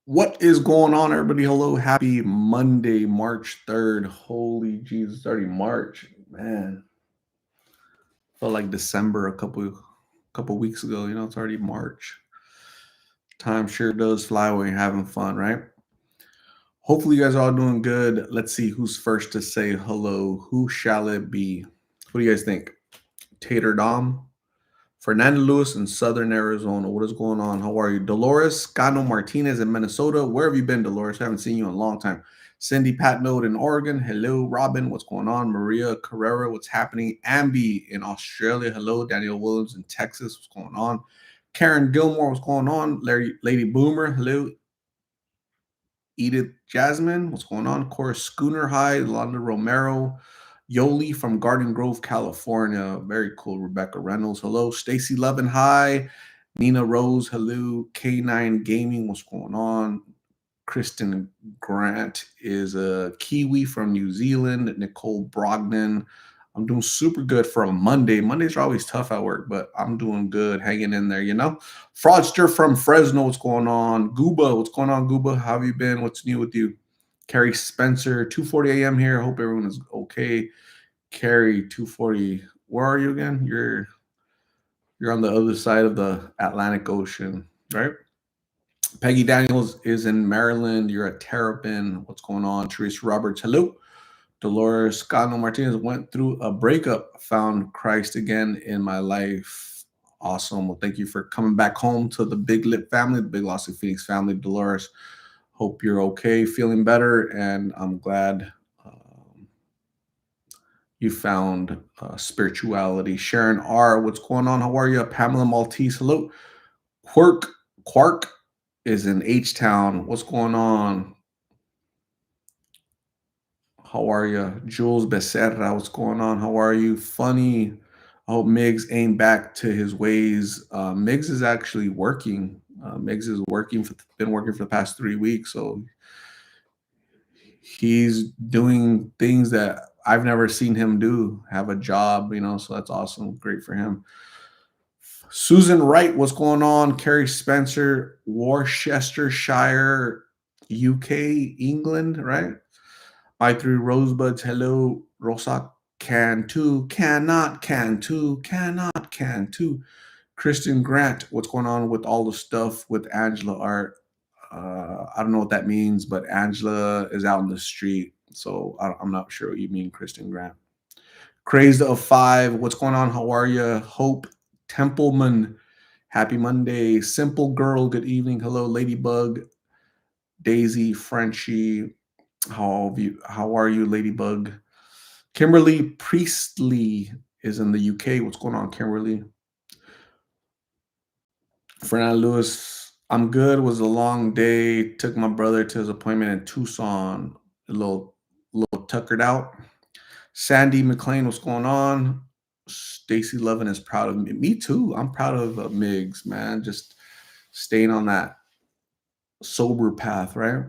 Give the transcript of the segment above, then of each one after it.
What is going on, everybody? Hello, happy Monday, March 3rd. Holy Jesus, it's already March. Man, felt like December a couple weeks ago. It's already March. Time sure does fly when you're having fun, right? Hopefully, you guys are all doing good. Let's see who's first to say hello. Who shall it be? What do you guys think? Tater Dom? Fernando Lewis in Southern Arizona. What is going on? How are you? Dolores Cano Martinez in Minnesota. Where have you been, Dolores? I haven't seen you in a long time. Cindy Patnode in Oregon. Hello, Robin. What's going on? Maria Carrera. What's happening? Ambi in Australia. Hello, Daniel Williams in Texas. What's going on? Karen Gilmore. What's going on? Lady Boomer. Hello. Edith Jasmine. What's going on? Cora Schooner. Hi. Londa Romero. Yoli from Garden Grove, California. Very cool. Rebecca Reynolds. Hello. Stacy Levin. Hi. Nina Rose. Hello. K9 Gaming. What's going on? Kristen Grant is a Kiwi from New Zealand. Nicole Brogdon. I'm doing super good for a Monday. Mondays are always tough at work, but I'm doing good, hanging in there, Fraudster from Fresno, what's going on? Gooba, what's going on, Gooba? How have you been? What's new with you? Carrie Spencer, 2:40 a.m. here. Hope everyone is okay. Carrie, 2:40. Where are you again? You're on the other side of the Atlantic Ocean, right? Peggy Daniels is in Maryland. You're at Terrapin. What's going on? Teresa Roberts, hello. Dolores Cano Martinez went through a breakup, found Christ again in my life. Awesome. Well, thank you for coming back home to the Big Lip family, the Big Lost Phoenix family. Dolores, hope you're okay, feeling better, and I'm glad you found spirituality. Sharon R., what's going on? How are you? Pamela Maltese, hello. Quark is in H-Town. What's going on? How are you? Jules Becerra, what's going on? How are you? Funny. I hope Migs ain't back to his ways. Migs is actually working. Migs is been working for the past 3 weeks. So he's doing things that I've never seen him do, have a job, so that's awesome. Great for him. Susan Wright, what's going on? Carrie Spencer, Worcestershire, UK, England, right? I three rosebuds, hello, Rosa, can too, cannot, can too, cannot, can too. Kristen Grant, what's going on with all the stuff with Angela Art? I don't know what that means, but Angela is out in the street, so I'm not sure what you mean, Kristen Grant. Crazed of Five, what's going on? How are you? Hope Templeman, happy Monday. Simple Girl, good evening. Hello, Ladybug. Daisy, Frenchie, how are you, Ladybug? Kimberly Priestley is in the UK. What's going on, Kimberly? Fernando Lewis, I'm good. It was a long day. Took my brother to his appointment in Tucson. A little tuckered out. Sandy McLean, what's going on? Stacy Levin is proud of me. Me too. I'm proud of Migs, man. Just staying on that sober path, right?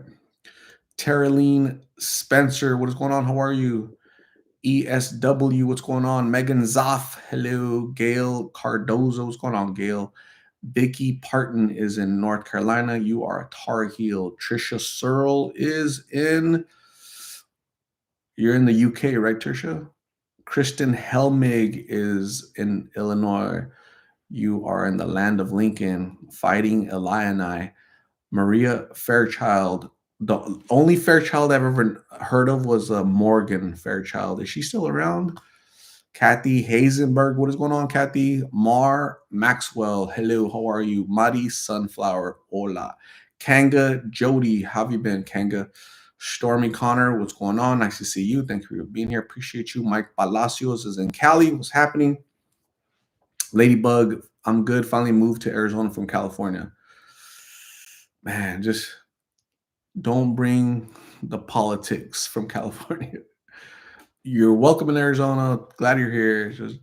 Taraline Spencer, what is going on? How are you? ESW, what's going on? Megan Zoff, hello. Gail Cardozo, what's going on, Gail? Vicky Parton is in North Carolina. You are a Tar Heel. Trisha Searle you're in the UK, right, Trisha? Kristen Helmig is in Illinois. You are in the land of Lincoln, fighting Illini. Maria Fairchild. The only Fairchild I've ever heard of was Morgan Fairchild. Is she still around? Kathy Hazenberg. What is going on, Kathy? Mar Maxwell. Hello, how are you? Mari Sunflower. Hola. Kanga Jody. How have you been, Kanga? Stormy Connor. What's going on? Nice to see you. Thank you for being here. Appreciate you. Mike Palacios is in Cali. What's happening? Ladybug. I'm good. Finally moved to Arizona from California. Man, just don't bring the politics from California. You're welcome in Arizona. Glad you're here. Just,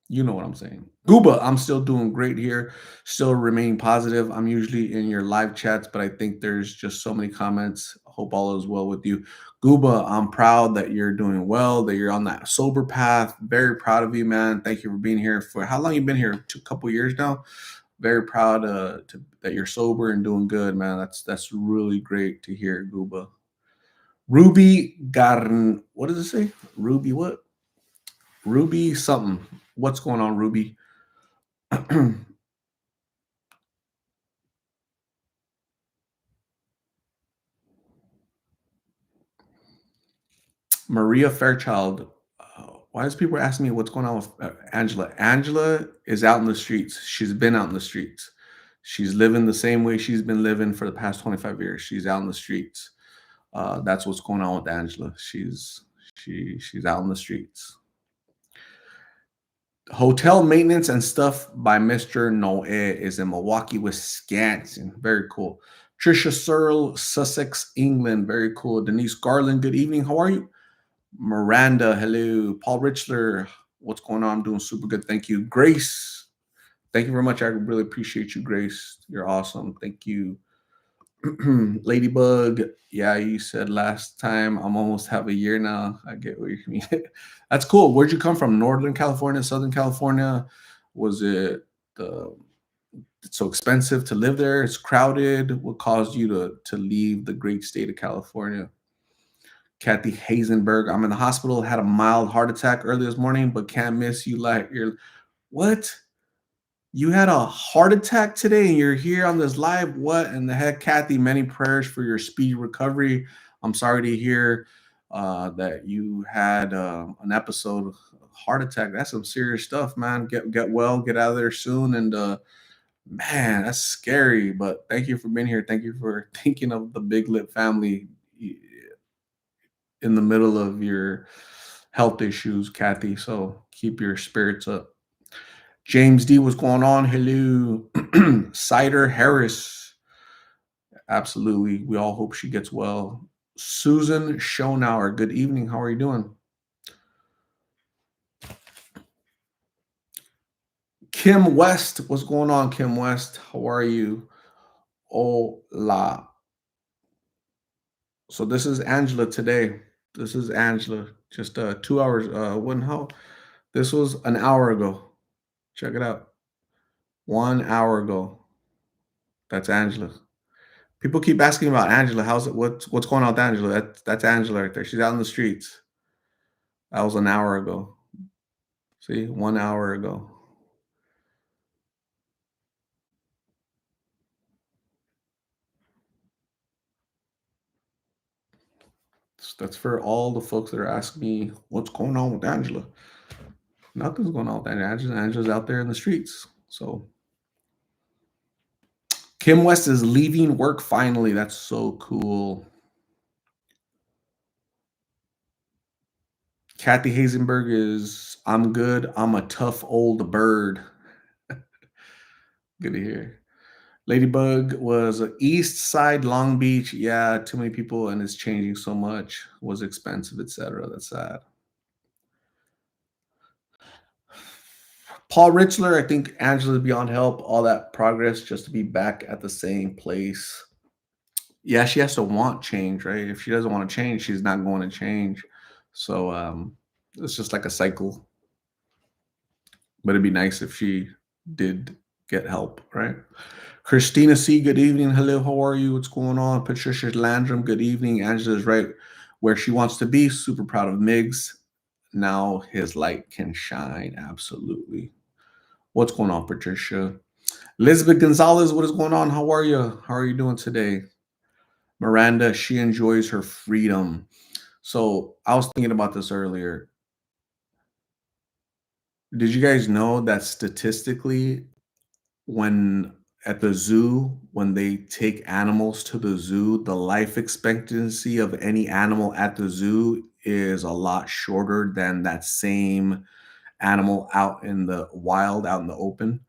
you know what I'm saying. Gooba, I'm still doing great here. Still remaining positive. I'm usually in your live chats, but I think there's just so many comments. Hope all is well with you. Gooba, I'm proud that you're doing well, that you're on that sober path. Very proud of you, man. Thank you for being here. For how long you been here? A couple years now. Very proud that you're sober and doing good, man. That's really great to hear, Gooba. Ruby Garn, what does it say? Ruby what? Ruby something. What's going on, Ruby? Maria Fairchild. Why is people asking me what's going on with Angela? Angela is out in the streets. She's been out in the streets. She's living the same way she's been living for the past 25 years. She's out in the streets. That's what's going on with Angela. She's out in the streets. Hotel maintenance and stuff by Mr. Noe is in Milwaukee, Wisconsin. Very cool. Trisha Searle, Sussex, England. Very cool. Denise Garland, good evening. How are you? Miranda, hello. Paul Richler, what's going on? I'm doing super good. Thank you. Grace, thank you very much. I really appreciate you, Grace. You're awesome. Thank you. Ladybug, yeah, you said last time I'm almost have a year now. I get what you mean. That's cool. Where'd you come from? Northern California, Southern California? Was it it's so expensive to live there? It's crowded. What caused you to leave the great state of California? Kathy Hazenberg, I'm in the hospital, had a mild heart attack early this morning, but can't miss you. Like, you're what? You had a heart attack today and you're here on this live? What in the heck, Kathy? Many prayers for your speedy recovery. I'm sorry to hear that you had an episode of heart attack. That's some serious stuff, man. Get well, get out of there soon. And man, that's scary. But thank you for being here. Thank you for thinking of the Big Lip family in the middle of your health issues, Kathy. So keep your spirits up. James D, what's going on? Hello. Cider Harris. Absolutely. We all hope she gets well. Susan Schonauer, good evening. How are you doing? Kim West, what's going on, Kim West? How are you? Hola. So this is Angela today. This is Angela. Just 2 hours. When how? This was an hour ago. Check it out. 1 hour ago. That's Angela. People keep asking about Angela. How's it? What's going on with Angela? That's Angela right there. She's out in the streets. That was an hour ago. See, 1 hour ago. That's for all the folks that are asking me what's going on with Angela. Nothing's going on with Angela. Angela's out there in the streets. So Kim West is leaving work finally. That's so cool. Kathy Hazenberg is, I'm good. I'm a tough old bird. Good to hear. Ladybug was East Side, Long Beach. Yeah, too many people and it's changing so much. Was expensive, etc. That's sad. Paul Richler, I think Angela's beyond help. All that progress just to be back at the same place. Yeah, she has to want change, right? If she doesn't want to change, she's not going to change. So it's just like a cycle. But it'd be nice if she did get help, right? Christina C, good evening. Hello, how are you? What's going on? Patricia Landrum, good evening. Angela's right where she wants to be. Super proud of Migs. Now his light can shine. Absolutely. What's going on, Patricia? Elizabeth Gonzalez, what is going on? How are you? How are you doing today? Miranda, she enjoys her freedom. So I was thinking about this earlier. Did you guys know that statistically, when at the zoo, when they take animals to the zoo, the life expectancy of any animal at the zoo is a lot shorter than that same animal out in the wild, out in the open?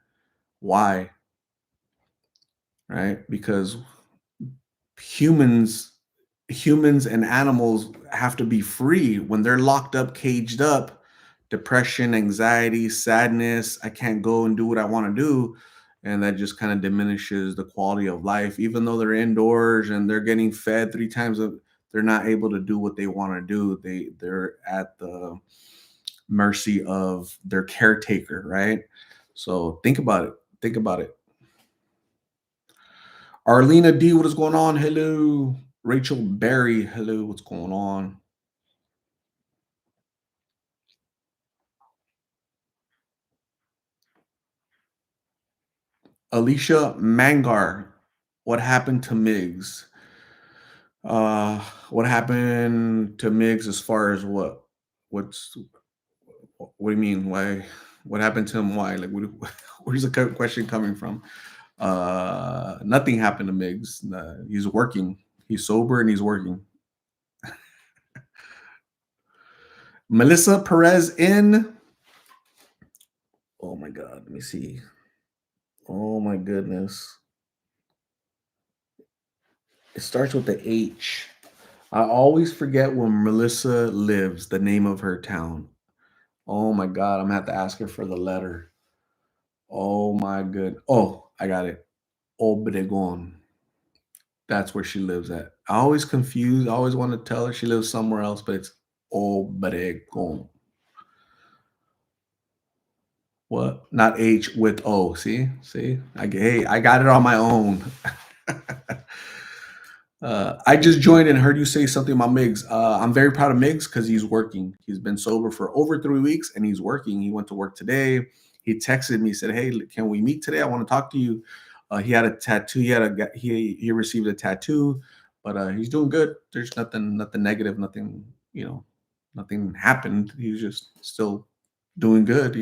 Why? Right? Because humans humans and animals have to be free when they're locked up, caged up. Depression, anxiety, sadness, I can't go and do what I want to do, and that just kind of diminishes the quality of life. Even though they're indoors and they're getting fed 3 times a, they're not able to do what they want to do. They're at the mercy of their caretaker, right? So think about it. Think about it. Arlena D, what is going on? Hello. Rachel Berry, hello. What's going on? Alicia Mangar, what happened to Migs? Uh, what happened to Migs as far as what? What's what do you mean? Why? What happened to him? Why? Like, where's the question coming from? Nothing happened to Migs. He's working. He's sober and he's working. Melissa Perez in. Oh my God. Let me see. Oh my goodness. It starts with the H. I always forget where Melissa lives, the name of her town. Oh my God. I'm gonna have to ask her for the letter. Oh my good. Oh, I got it. Obregon. That's where she lives at. I always confused. I always want to tell her she lives somewhere else, but it's Obregon. What? Not H with O. See. Hey, I got it on my own. I just joined and heard you say something about Migs. I'm very proud of Migs because he's working. He's been sober for over 3 weeks and he's working. He went to work today. He texted me, said, "Hey, can we meet today? I want to talk to you." He had a tattoo. He received a tattoo, but he's doing good. There's nothing negative, nothing happened. He's just still doing good.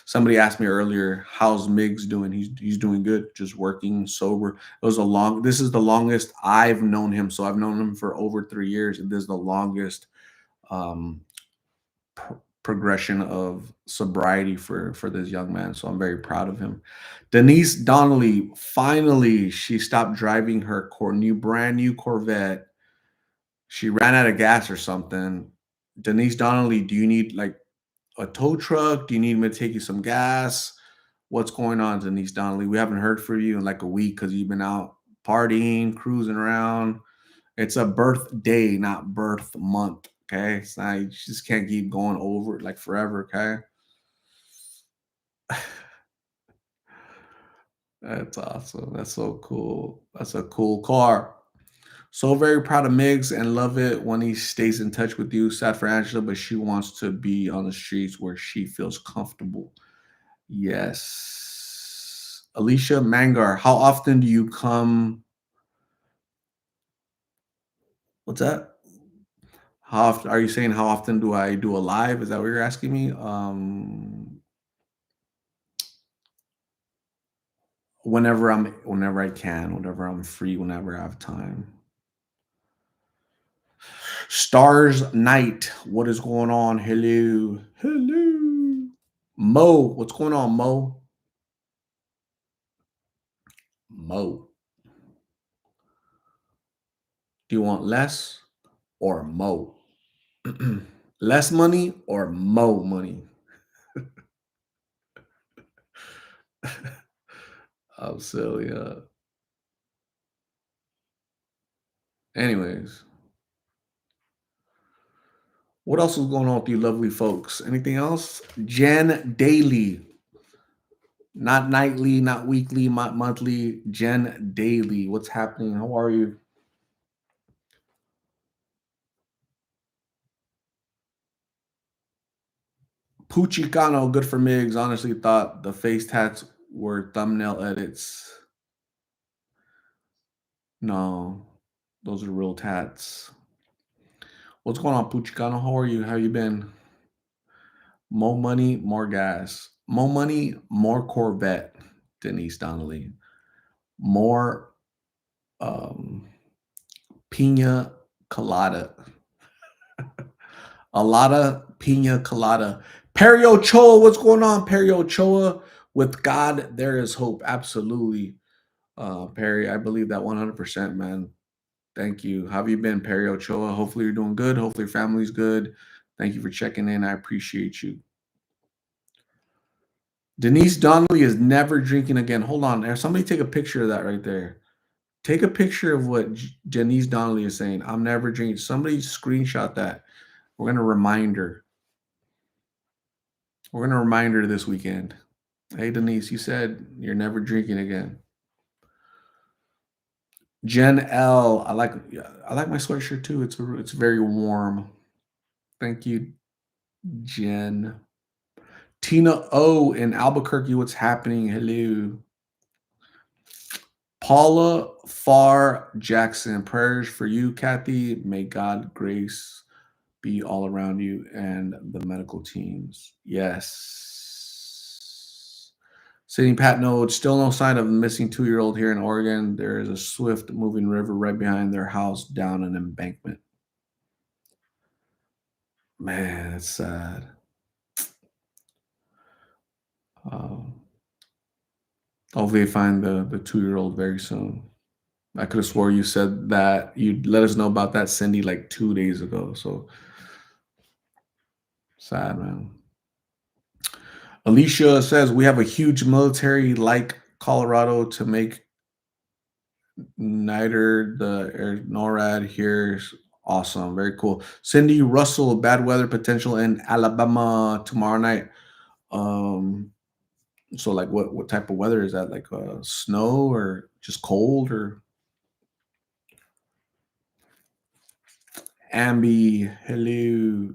Somebody asked me earlier, "How's Migs doing?" He's doing good, just working sober. This is the longest I've known him. So I've known him for over 3 years, and this is the longest um, progression of sobriety for this young man. So I'm very proud of him. Denise Donnelly, finally, she stopped driving her brand new Corvette. She ran out of gas or something. Denise Donnelly, do you need like a tow truck? Do you need me to take you some gas? What's going on, Denise Donnelly? We haven't heard from you in like a week because you've been out partying, cruising around. It's a birthday, not birth month. Okay. It's not, you just can't keep going over it like forever. Okay. That's awesome. That's so cool. That's a cool car. So very proud of Migs and love it when he stays in touch with you. Sad for Angela, but she wants to be on the streets where she feels comfortable. Yes. Alicia Mangar, how often do you come? What's that? How often are you saying how often do I do a live? Is that what you're asking me? Whenever I can, whenever I'm free, whenever I have time. Stars Night, what is going on? Hello. Hello. Mo, what's going on, Mo? Mo. Do you want less or mo? Less money or mo money? I'm silly. Anyways, what else is going on with you lovely folks? Anything else? Jen Daily. Not nightly, not weekly, not monthly. Jen Daily. What's happening? How are you? Puchicano, good for Migs. Honestly, thought the face tats were thumbnail edits. No, those are real tats. What's going on, Puchicano? How are you? How you been? More money, more gas. More money, more Corvette. Denise Donnelly. More pina colada. A lot of pina colada. Perry Ochoa, what's going on, Perry Ochoa? With God, there is hope. Absolutely. Perry, I believe that 100%, man. Thank you. How have you been, Perry Ochoa? Hopefully you're doing good. Hopefully your family's good. Thank you for checking in. I appreciate you. Denise Donnelly is never drinking again. Hold on. Somebody take a picture of that right there. Take a picture of what Denise Donnelly is saying. I'm never drinking. Somebody screenshot that. We're going to remind her. We're going to remind her this weekend. Hey, Denise, you said you're never drinking again. Jen L. I like my sweatshirt too. It's very warm. Thank you, Jen. Tina O in Albuquerque. What's happening? Hello. Paula Farr Jackson. Prayers for you, Kathy. May God grace be all around you and the medical teams. Yes. Sydney Pat Node, still no sign of a missing 2 year old here in Oregon. There is a swift moving river right behind their house down an embankment. Man, it's sad. Um, Hopefully, they find the 2 year old very soon. I could have swore you said that you'd let us know about that, Cindy, like 2 days ago. So sad, man. Alicia says we have a huge military like Colorado to make NITR NORAD here. Awesome, very cool. Cindy Russell, bad weather potential in Alabama tomorrow night. Um, so like what type of weather is that? Like snow or just cold or Ambi? Hello.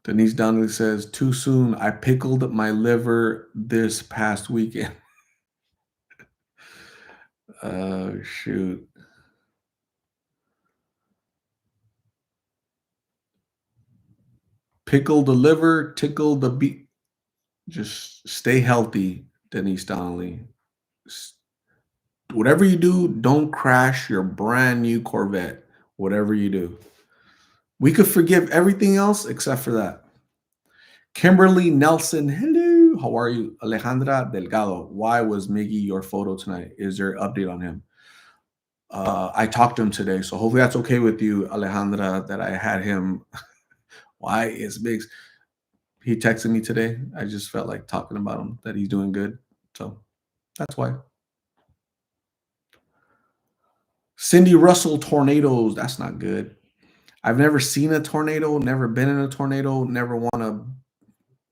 Denise Donnelly says, too soon. I pickled my liver this past weekend. Oh, shoot. Pickle the liver, tickle the beat. Just stay healthy, Denise Donnelly. Whatever you do, don't crash your brand new Corvette. Whatever you do. We could forgive everything else except for that. Kimberly Nelson, hello. How are you? Alejandra Delgado, why was Miggy your photo tonight? Is there an update on him? I talked to him today, so hopefully that's okay with you, Alejandra, that I had him. Why is Migs? He texted me today. I just felt like talking about him, that he's doing good. So that's why. Cindy Russell tornadoes. That's not good. I've never seen a tornado, never been in a tornado, never want to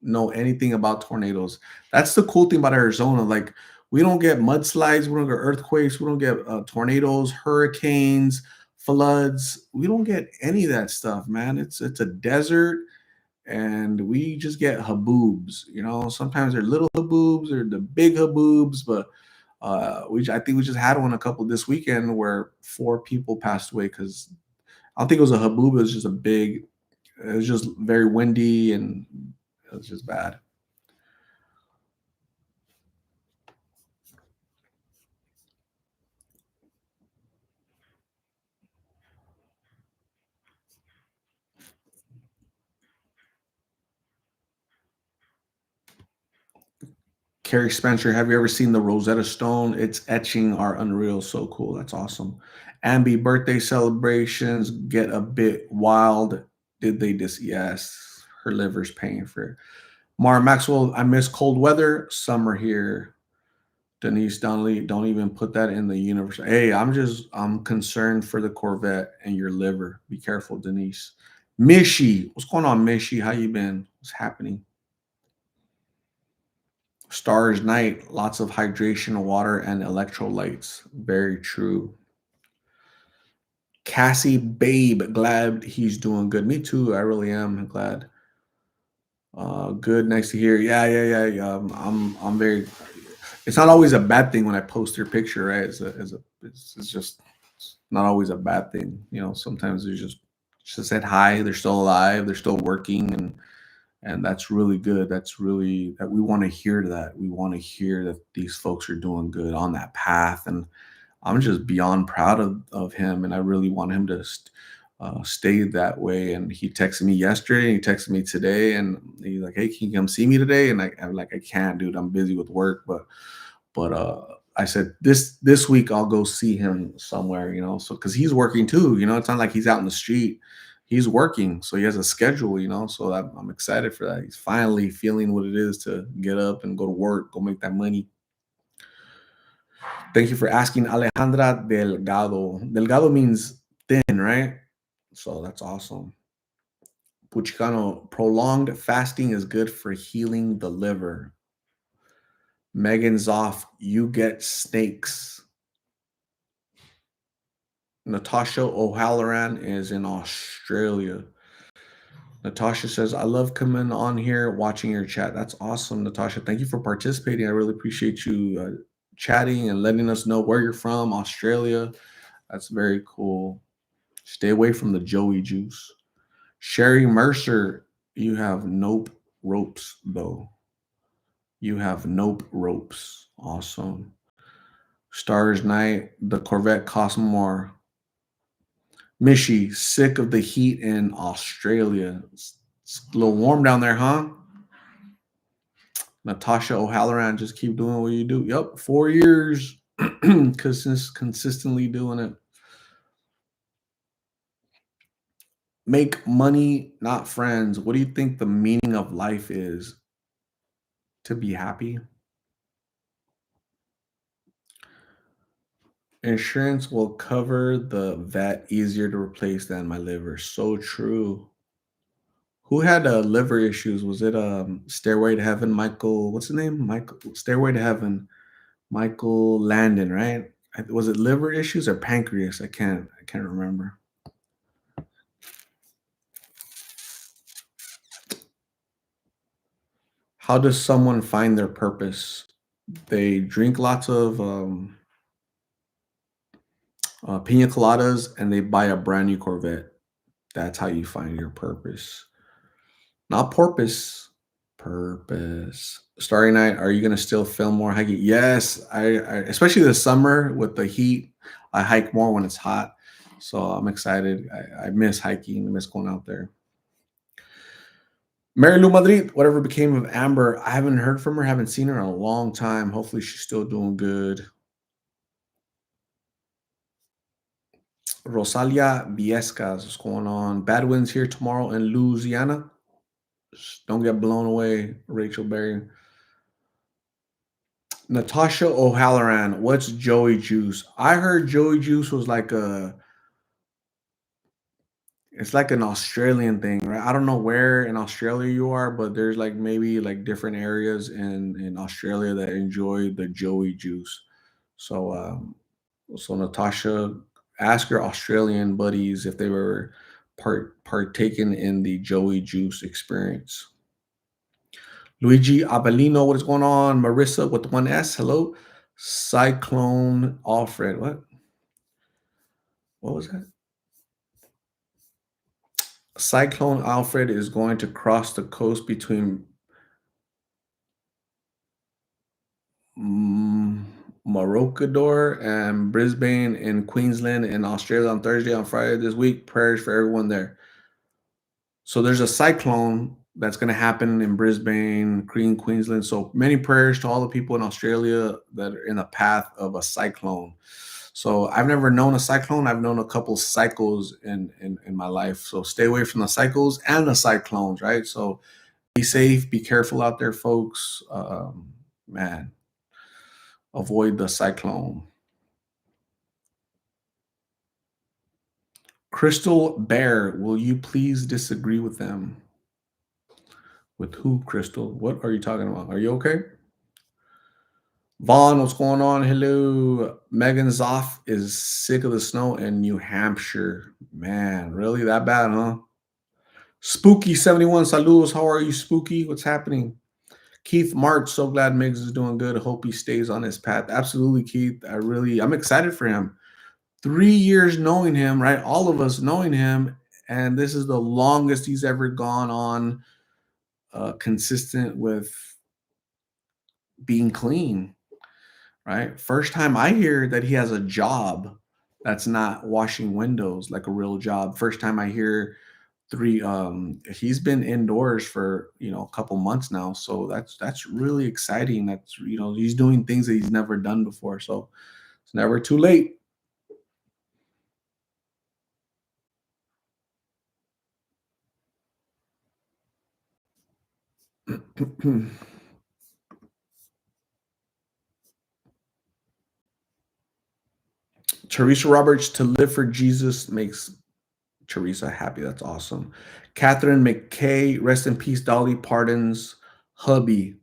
know anything about tornadoes. That's the cool thing about Arizona. Like, we don't get mudslides, we don't get earthquakes, we don't get tornadoes, hurricanes, floods. We don't get any of that stuff, man. It's a desert, and we just get haboobs. You know, sometimes they're little haboobs or the big haboobs, but I think we just had one a couple this weekend where 4 people passed away because I don't think it was a haboob. It was just a big. It was just very windy and it was just bad. Carrie Spencer, have you ever seen the Rosetta Stone? Its etching are unreal. So cool. That's awesome. Ambi birthday celebrations get a bit wild. Did they just? Yes. Her liver's paying for it. Mara Maxwell, I miss cold weather. Summer here. Denise Donnelly, don't even put that in the universe. Hey, I'm concerned for the Corvette and your liver. Be careful, Denise. Mishi, what's going on, Mishi? How you been? What's happening? Stars night, lots of hydration, water, and electrolytes. Very true. Cassie Babe, glad he's doing good. Me too. I really am glad. Good, nice to hear. Yeah. I'm very. It's not always a bad thing when I post their picture, right? It's just it's not always a bad thing. You know, sometimes there's just said hi. They're still alive. They're still working, and that's really good. That's really that we want to hear that. We want to hear that these folks are doing good on that path, and I'm just beyond proud of him, and I really want him to stay that way. And he texted me yesterday, he texted me today, and he's like, "Hey, can you come see me today?" And I'm like, "I can't, dude. I'm busy with work." But I said this week I'll go see him somewhere, you know, so because he's working too, you know, it's not like he's out in the street. He's working, so he has a schedule, you know. So I'm excited for that. He's finally feeling what it is to get up and go to work, go make that money. Thank you for asking, Alejandra Delgado. Delgado means thin, right? So that's awesome. Puchicano, prolonged fasting is good for healing the liver. Megan Zoff, you get snakes. Natasha O'Halloran is in Australia. Natasha says, I love coming on here, watching your chat. That's awesome, Natasha. Thank you for participating. I really appreciate you chatting and letting us know where you're from, Australia. That's very cool. Stay away from the Joey juice. Sherry Mercer, you have nope ropes, though. You have nope ropes. Awesome. Stars Night, the Corvette costs more. Mishy, sick of the heat in Australia. It's a little warm down there, huh? Natasha O'Halloran, just keep doing what you do. Yep, 4 years. Consistently doing it. Make money, not friends. What do you think the meaning of life is? To be happy? Insurance will cover the vat easier to replace than my liver. So true. Who had liver issues? Was it Stairway to Heaven? Michael, what's his name? Michael Stairway to Heaven. Michael Landon, right? Was it liver issues or pancreas? I can't remember. How does someone find their purpose? They drink lots of pina coladas and they buy a brand new Corvette. That's how you find your purpose. Not porpoise. Purpose. Starry Night, are you gonna still film more hiking? Yes, I especially this summer with the heat. I hike more when it's hot, so I'm excited. I miss hiking. I miss going out there. Mary Lou Madrid, whatever became of Amber? I haven't heard from her. Haven't seen her in a long time. Hopefully, she's still doing good. Rosalia Viescas, what's going on? Bad winds here tomorrow in Louisiana. Don't get blown away, Rachel Berry. Natasha O'Halloran, what's Joey Juice? I heard Joey Juice was like it's like an Australian thing, right? I don't know where in Australia you are, but there's like maybe like different areas in Australia that enjoy the Joey Juice. So, so Natasha, ask your Australian buddies if they were partaken in the Joey Juice experience. Luigi Abellino, what is going on? Marissa with one S, hello. Cyclone Alfred, what? What was that? Cyclone Alfred is going to cross the coast between mm, Maroochydore and Brisbane in Queensland and Australia on Thursday, on Friday this week. Prayers for everyone there. So there's a cyclone that's going to happen in Brisbane, Queensland. So many prayers to all the people in Australia that are in the path of a cyclone. So I've never known a cyclone. I've known a couple cycles in my life. So stay away from the cycles and the cyclones, right? So be safe, be careful out there, folks. Man, avoid the cyclone. Crystal Bear, will you please disagree with them? With who, Crystal? What are you talking about? Are you okay? Vaughn, what's going on? Hello. Megan Zoff is sick of the snow in New Hampshire. Man, really that bad, huh? Spooky71, saludos. How are you, Spooky? What's happening? Keith March, so glad Migs is doing good. I hope he stays on his path. Absolutely, Keith. I'm excited for him. 3 years knowing him, right? All of us knowing him. And this is the longest he's ever gone on consistent with being clean, right? First time I hear that he has a job that's not washing windows, like a real job. First time I hear he's been indoors for a couple months now, so that's really exciting. That's he's doing things that he's never done before, so it's never too late. Teresa Roberts, to live for Jesus makes Teresa happy. That's awesome. Catherine McKay, rest in peace, Dolly Parton's hubby.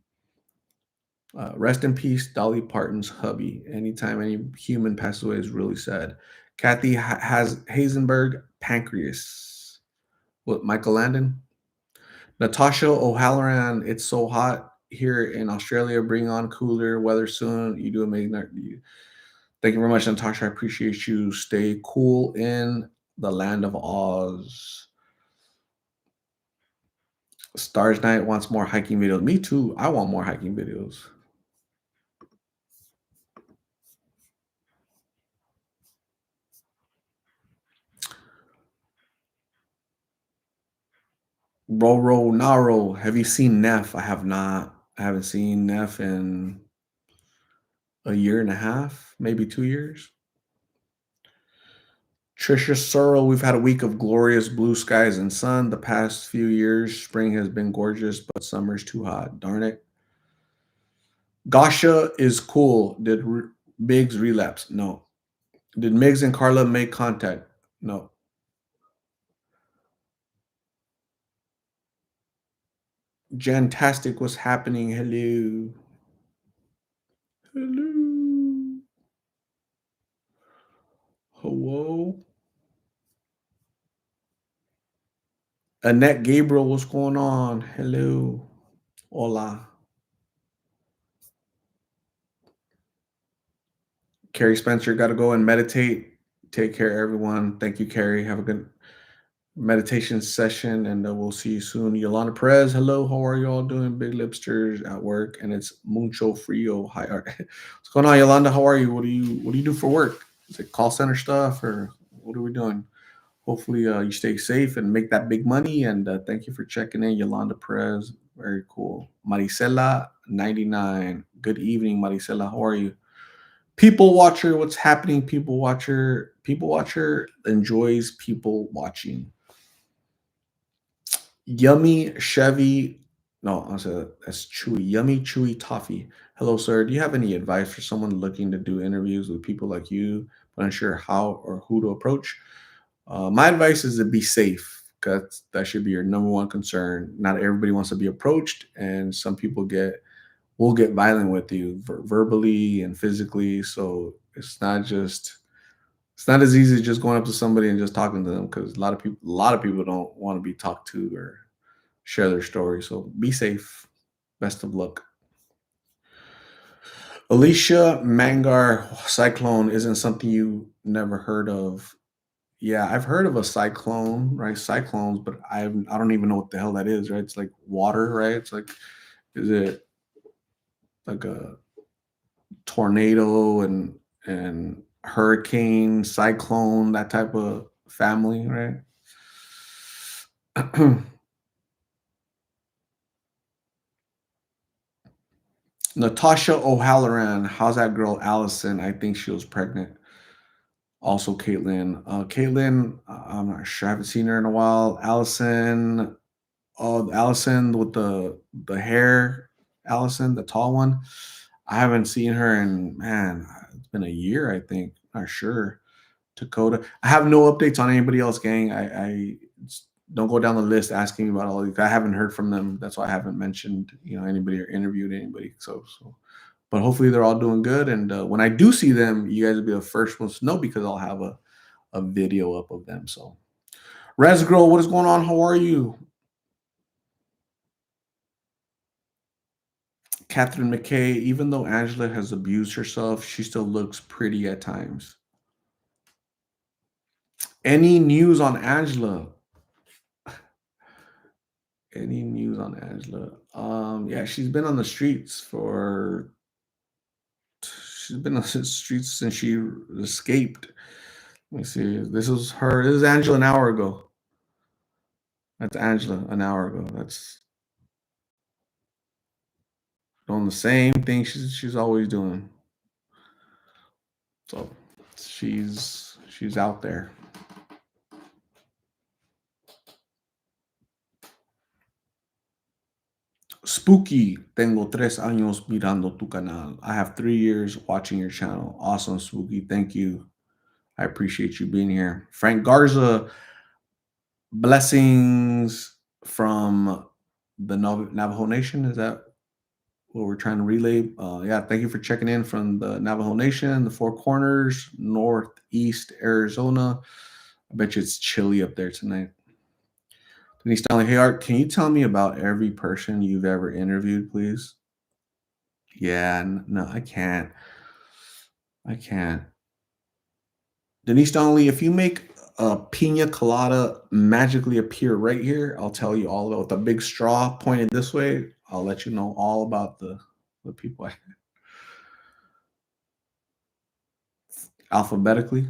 Rest in peace, Dolly Parton's hubby. Anytime any human passes away is really sad. Kathy has Hazenberg pancreas. What, Michael Landon? Natasha O'Halloran, it's so hot here in Australia. Bring on cooler weather soon. You do amazing. Thank you very much, Natasha. I appreciate you. Stay cool in the land of Oz. Stars Night wants more hiking videos. Me too. I want more hiking videos. Roro Naro. Have you seen Neff? I have not. I haven't seen Neff in a year and a half, maybe 2 years. Trisha Searle, we've had a week of glorious blue skies and sun. The past few years, spring has been gorgeous, but summer's too hot. Darn it. Gasha is cool. Did Migs relapse? No. Did Migs and Carla make contact? No. Jantastic, what's happening? Hello. Hello. Hello. Annette Gabriel, what's going on? Hello. Hola. Carrie Spencer, got to go and meditate. Take care, everyone. Thank you, Carrie. Have a good meditation session, and we'll see you soon. Yolanda Perez, hello. How are you all doing? Big lipsters at work, and it's mucho frio. Hi, Art. What's going on, Yolanda? How are you? What do you do for work? Is it call center stuff, or what are we doing? Hopefully, you stay safe and make that big money. And thank you for checking in, Yolanda Perez. Very cool. Maricela 99. Good evening, Maricela. How are you? People watcher, what's happening? People watcher. People watcher enjoys people watching. Yummy Chevy. No, I said that's Chewy. Yummy Chewy Toffee. Hello, sir. Do you have any advice for someone looking to do interviews with people like you, but unsure how or who to approach? My advice is to be safe, because that should be your number one concern. Not everybody wants to be approached, and some people will get violent with you verbally and physically. So it's not as easy as just going up to somebody and just talking to them, because a lot of people don't want to be talked to or share their story. So be safe. Best of luck. Alicia Mangar, cyclone isn't something you never heard of. Yeah, I've heard of a cyclone, right? Cyclones, but I don't even know what the hell that is, right? It's like water, right? It's like, is it like a tornado and hurricane, cyclone, that type of family, right? Natasha O'Halloran, how's that girl Allison? I think she was pregnant. Also, Caitlin. Caitlin, I'm not sure. I haven't seen her in a while. Allison, oh, Allison with the hair, Allison, the tall one. I haven't seen her in, man, it's been a year, I think. Not sure. Dakota. I have no updates on anybody else, gang. I don't go down the list asking me about all these. I haven't heard from them. That's why I haven't mentioned, anybody or interviewed anybody. But hopefully they're all doing good. And when I do see them, you guys will be the first ones to know, because I'll have a video up of them. So, Res Girl, what is going on? How are you? Catherine McKay, even though Angela has abused herself, she still looks pretty at times. Any news on Angela? Any news on Angela? Yeah, she's been on the streets since she escaped. Let me see. This is her. This is Angela an hour ago. That's Angela an hour ago. That's doing the same thing she's always doing. So she's out there. Spooky, tengo 3 años mirando tu canal. I have 3 years watching your channel. Awesome, Spooky. Thank you. I appreciate you being here. Frank Garza, blessings from the Navajo Nation. Is that what we're trying to relay. Yeah, thank you for checking in from the Navajo Nation, the Four Corners, Northeast Arizona. I bet you it's chilly up there tonight. Denise Stanley, hey Art, can you tell me about every person you've ever interviewed, please? Yeah, no, I can't. I can't. Denise Donnelly, if you make a pina colada magically appear right here, I'll tell you all about with a big straw pointed this way. I'll let you know all about the people alphabetically.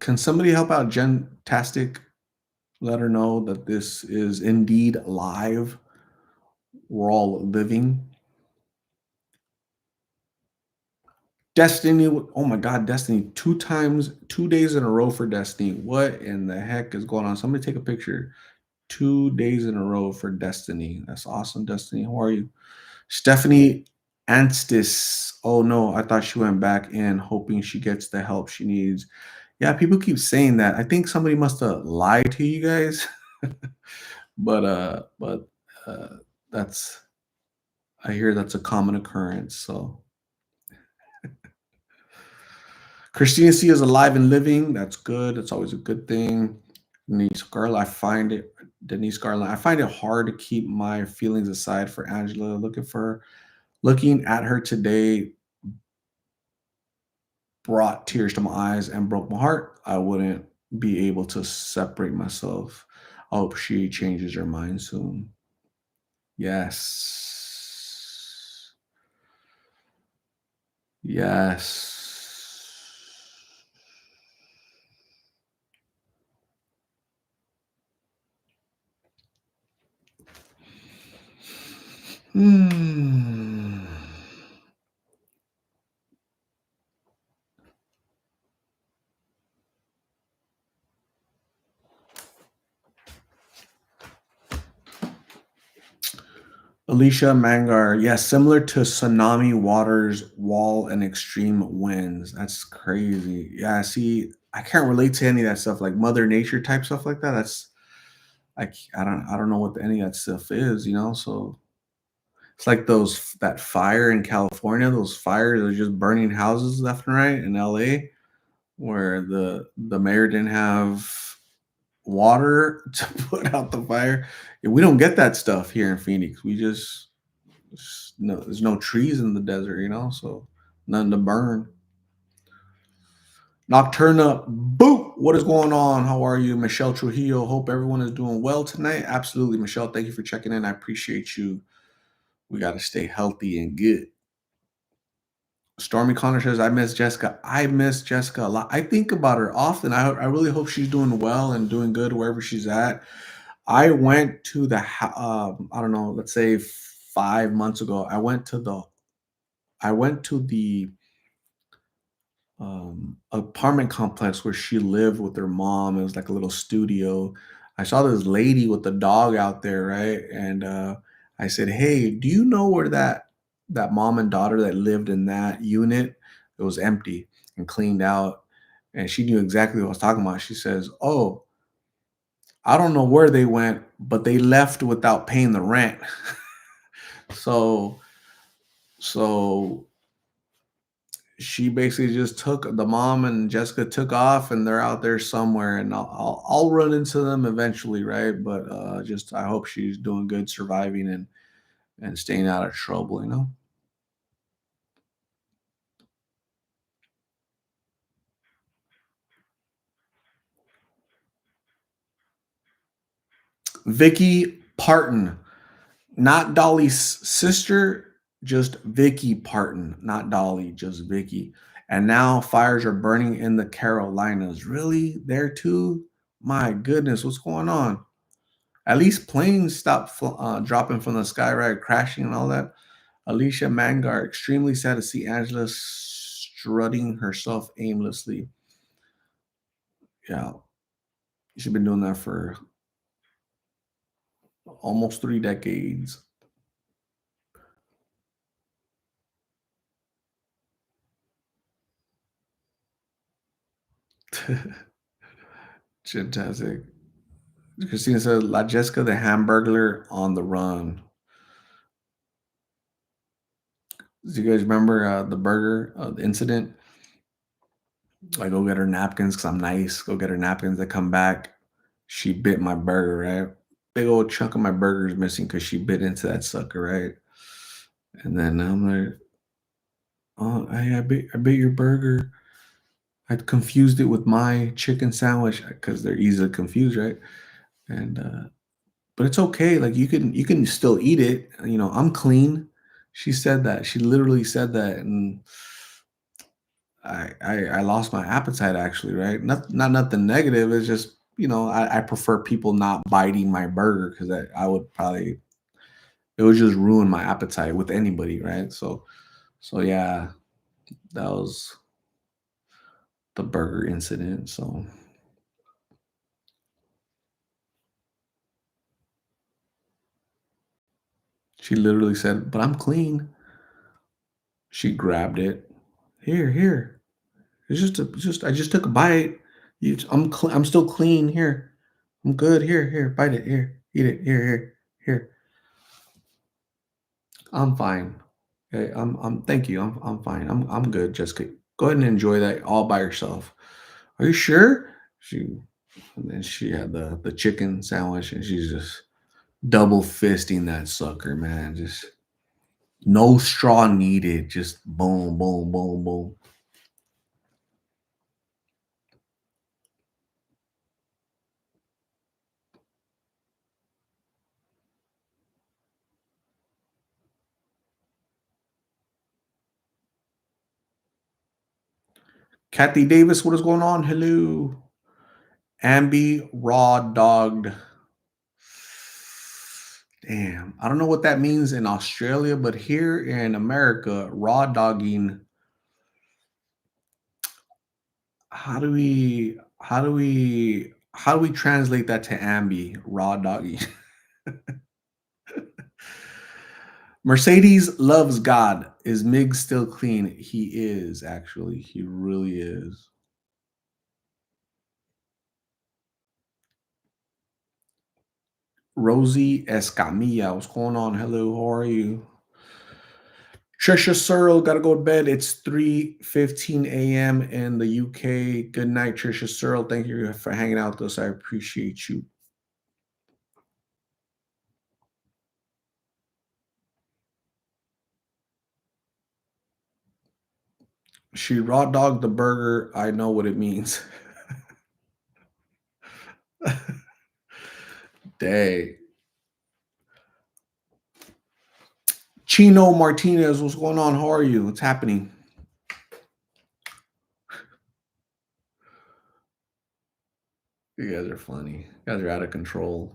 Can somebody help out Jen Tastic? Let her know that this is indeed live. We're all living. Destiny, oh my God, Destiny, 2 times, 2 days in a row for Destiny. What in the heck is going on? Somebody take a picture. 2 days in a row for Destiny. That's awesome, Destiny. How are you? Stephanie Anstis. Oh no, I thought she went back in, hoping she gets the help she needs. Yeah, people keep saying that. I think somebody must have lied to you guys. But that's I hear that's a common occurrence. So Christina C is alive and living. That's good. That's always a good thing. Denise Garland, I find it hard to keep my feelings aside for Angela. Looking at her today brought tears to my eyes and broke my heart. I wouldn't be able to separate myself. I hope she changes her mind soon. Yes. Yes. Hmm. Alicia Mangar, yes, similar to tsunami waters, wall, and extreme winds. That's crazy. Yeah, see, I can't relate to any of that stuff, like Mother Nature type stuff like that. I don't know what any of that stuff is, you know. So it's like that fire in California. Those fires are just burning houses left and right in LA, where the mayor didn't have water to put out the fire. We don't get that stuff here in Phoenix. We just no, there's no trees in the desert, you know, so nothing to burn. Nocturna, boot. What is going on? How are you, Michelle Trujillo? Hope everyone is doing well tonight. Absolutely, Michelle. Thank you for checking in. I appreciate you. We got to stay healthy and good. Stormy Connor says, I miss Jessica. I miss Jessica a lot. I think about her often. I really hope she's doing well and doing good wherever she's at. I went to I don't know, let's say 5 months ago. I went to the apartment complex where she lived with her mom. It was like a little studio. I saw this lady with the dog out there, right? And I said, "Hey, do you know where that mom and daughter that lived in that unit? It was empty and cleaned out." And she knew exactly what I was talking about. She says, "Oh, I don't know where they went, but they left without paying the rent." so so she basically just took the mom and Jessica took off and they're out there somewhere and I'll run into them eventually, right? But just I hope she's doing good, surviving and staying out of trouble, you know. Vicky Parton, not Dolly's sister, just Vicky Parton, not Dolly, just Vicky. And now fires are burning in the Carolinas. Really? There too? My goodness, what's going on? At least planes stopped dropping from the sky, right? Crashing and all that. Alicia Mangar, extremely sad to see Angela strutting herself aimlessly. Yeah, she's been doing that for almost 3 decades. Fantastic. Christina said, La Jessica the Hamburglar on the run. Do you guys remember the burger the incident? I go get her napkins because I'm nice. Go get her napkins. They come back. She bit my burger, right? Big old chunk of my burger is missing because she bit into that sucker, right? And then I'm like, oh, I bit your burger. I confused it with my chicken sandwich because they're easily confused, right? And but it's okay. Like you can still eat it. I'm clean. She said that. She literally said that, and I lost my appetite actually, right? Not nothing negative. It's just I prefer people not biting my burger because I would probably it would just ruin my appetite with anybody, right? So yeah, that was the burger incident. So she literally said, "But I'm clean." She grabbed it. Here. It's just I just took a bite. I'm still clean. Here, I'm good. Here, bite it. Here, eat it. Here. I'm fine. Okay, thank you. I'm fine. I'm good, Jessica. Go ahead and enjoy that all by yourself. Are you sure? And then she had the chicken sandwich, and she's just double fisting that sucker, man. Just no straw needed. Just boom, boom, boom, boom. Kathy Davis, what is going on? Hello. Ambi raw dogged. Damn, I don't know what that means in Australia, but here in America, raw dogging. How do we translate that to ambi raw doggy? Mercedes loves God. Is Migs still clean? He is actually. He really is. Rosie Escamilla, what's going on? Hello, how are you? Trisha Searle, gotta go to bed. It's 3:15 a.m. in the UK. Good night, Trisha Searle. Thank you for hanging out with us. I appreciate you. She raw dogged the burger. I know what it means. Dang. Chino Martinez, what's going on? How are you? What's happening? You guys are funny. You guys are out of control.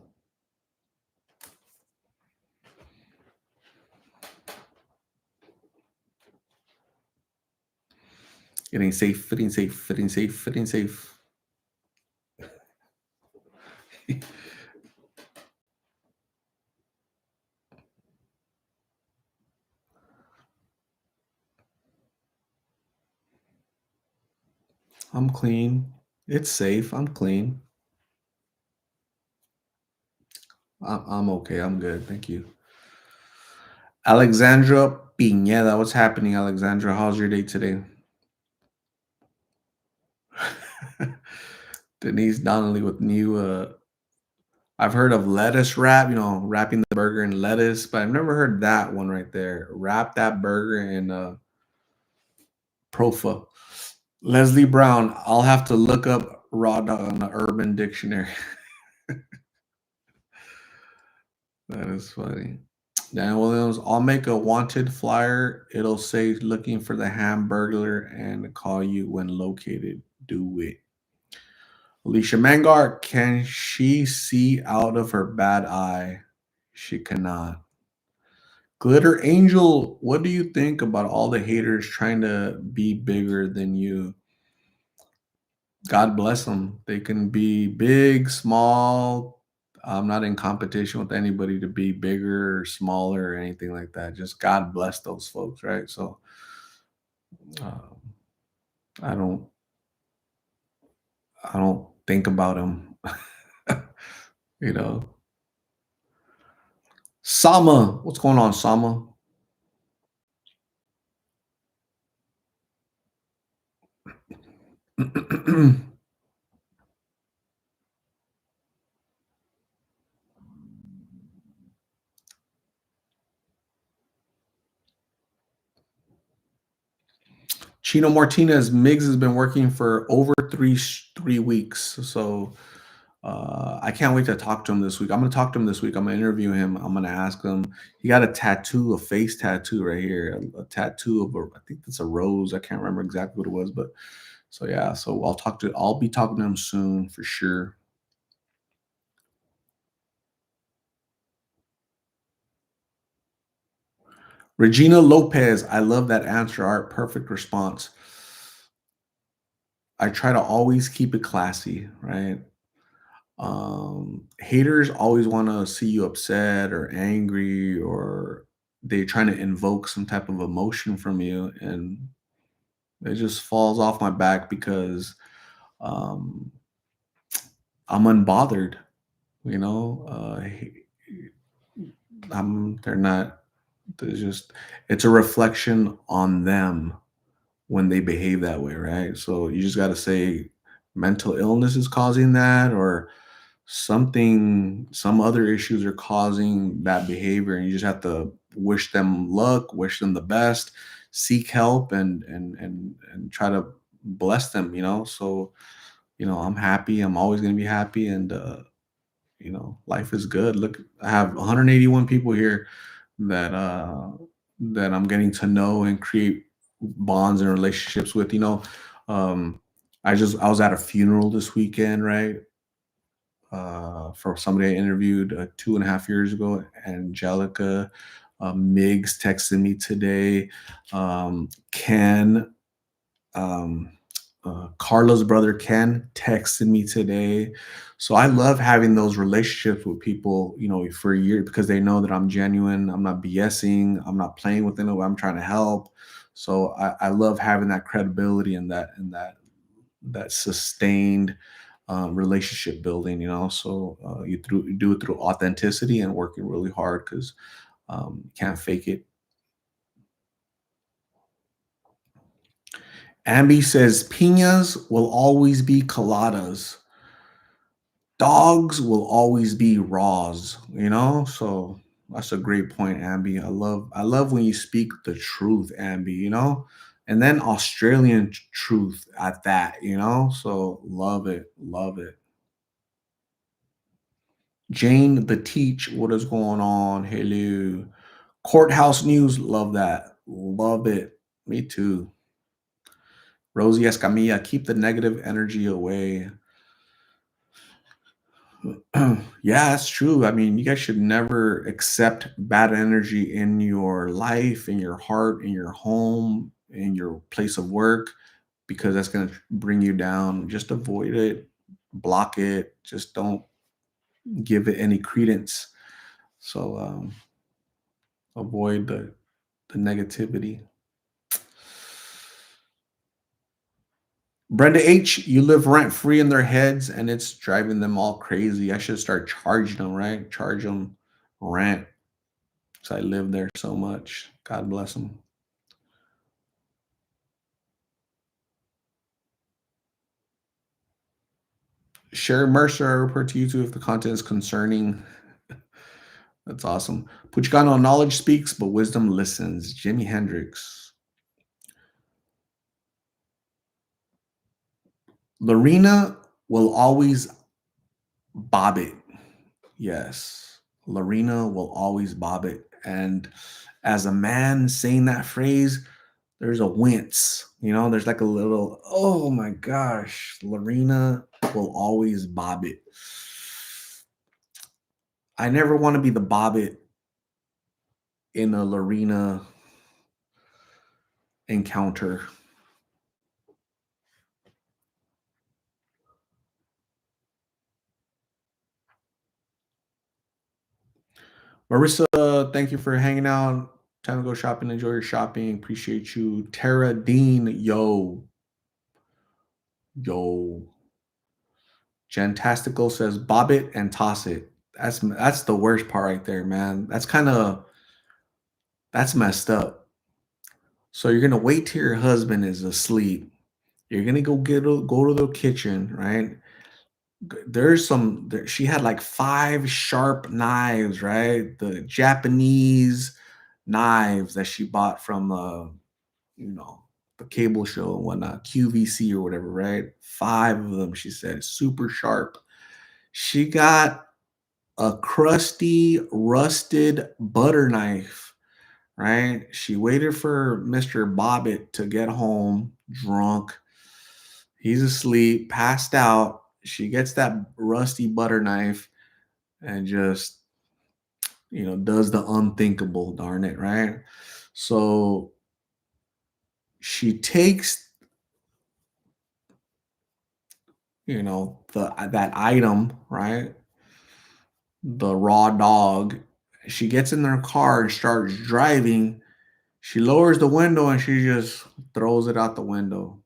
It ain't safe. It ain't safe. It ain't safe. It ain't safe. I'm clean. It's safe. I'm clean. I'm okay. I'm good. Thank you. Alexandra Pineda. What's happening, Alexandra? How's your day today? Denise Donnelly with new I've heard of lettuce wrap, wrapping the burger in lettuce, but I've never heard that one right there. Wrap that burger in profa. Leslie Brown, I'll have to look up raw dog on the Urban Dictionary. That is funny. Dan Williams, I'll make a wanted flyer. It'll say looking for the Hamburglar and call you when located. Do it. Alicia Mangar, can she see out of her bad eye? She cannot. Glitter Angel, what do you think about all the haters trying to be bigger than you? God bless them. They can be big, small. I'm not in competition with anybody to be bigger or smaller or anything like that. Just God bless those folks, right? So uh, I don't, I don't think about them. you know. Sama, what's going on, Sama? Chino Martinez, Migs has been working for over 3 weeks. So I can't wait to talk to him this week. I'm gonna talk to him this week. I'm gonna interview him. I'm gonna ask him. He got a tattoo, a face tattoo right here, a tattoo of I think it's a rose. I can't remember exactly what it was, but so yeah. So I'll be talking to him soon for sure. Regina Lopez, I love that answer. Art, perfect response. I try to always keep it classy, right? Haters always want to see you upset or angry, or they trying to invoke some type of emotion from you, and it just falls off my back because um, I'm unbothered. You know, they're not. There's just it's a reflection on them when they behave that way, right? So you just got to say mental illness is causing that, or some other issues are causing that behavior, and you just have to wish them luck, wish them the best, seek help, and try to bless them, so I'm happy. I'm always going to be happy, and life is good. Look, I have 181 people here that I'm getting to know and create bonds and relationships with. um I was at a funeral this weekend, right? For somebody I interviewed 2.5 years ago, Angelica. Migs texted me today. Ken, um, Carla's brother Ken texted me today. So I love having those relationships with people, for a year, because they know that I'm genuine. I'm not BSing. I'm not playing with anyone. I'm trying to help. So I love having that credibility and that sustained relationship building. So you do it through authenticity and working really hard, because you can't fake it. Ambi says piñas will always be coladas. Dogs will always be raws. So that's a great point, Ambi. I love when you speak the truth, Ambi. And then Australian truth at that. So love it, love it. Jane the Teach, what is going on? Hello. Courthouse news, love that. Love it. Me too. Rosie Escamilla, keep the negative energy away. Yeah, that's true. I mean, you guys should never accept bad energy in your life, in your heart, in your home, in your place of work, because that's going to bring you down. Just avoid it, block it, just don't give it any credence. So avoid the negativity. Brenda H, you live rent free in their heads and it's driving them all crazy. I should start charging them, right? Charge them rent because I live there so much. God bless them. Sherry Mercer, I report to you too if the content is concerning. That's awesome. Puchicano, knowledge speaks, but wisdom listens. Jimi Hendrix. Lorena will always bob it. Yes. Lorena will always bob it. And as a man saying that phrase, there's a wince, there's like a little, oh my gosh, Lorena will always bob it. I never want to be the bobbit in a Lorena encounter. Marissa, thank you for hanging out. Time to go shopping. Enjoy your shopping. Appreciate you. Tara Dean, yo. Yo. Jantastical says, bob it and toss it. That's the worst part right there, man. That's messed up. So you're gonna wait till your husband is asleep. You're gonna go to the kitchen, right? She had like 5 sharp knives, right? The Japanese knives that she bought from you know, the cable show and whatnot, QVC or whatever, right? 5 of them, she said, super sharp. She got a crusty, rusted butter knife, right? She waited for Mr. Bobbitt to get home drunk. He's asleep, passed out. She gets that rusty butter knife and just, does the unthinkable, darn it, right? So she takes, that item, right? The raw dog. She gets in their car and starts driving. She lowers the window and she just throws it out the window.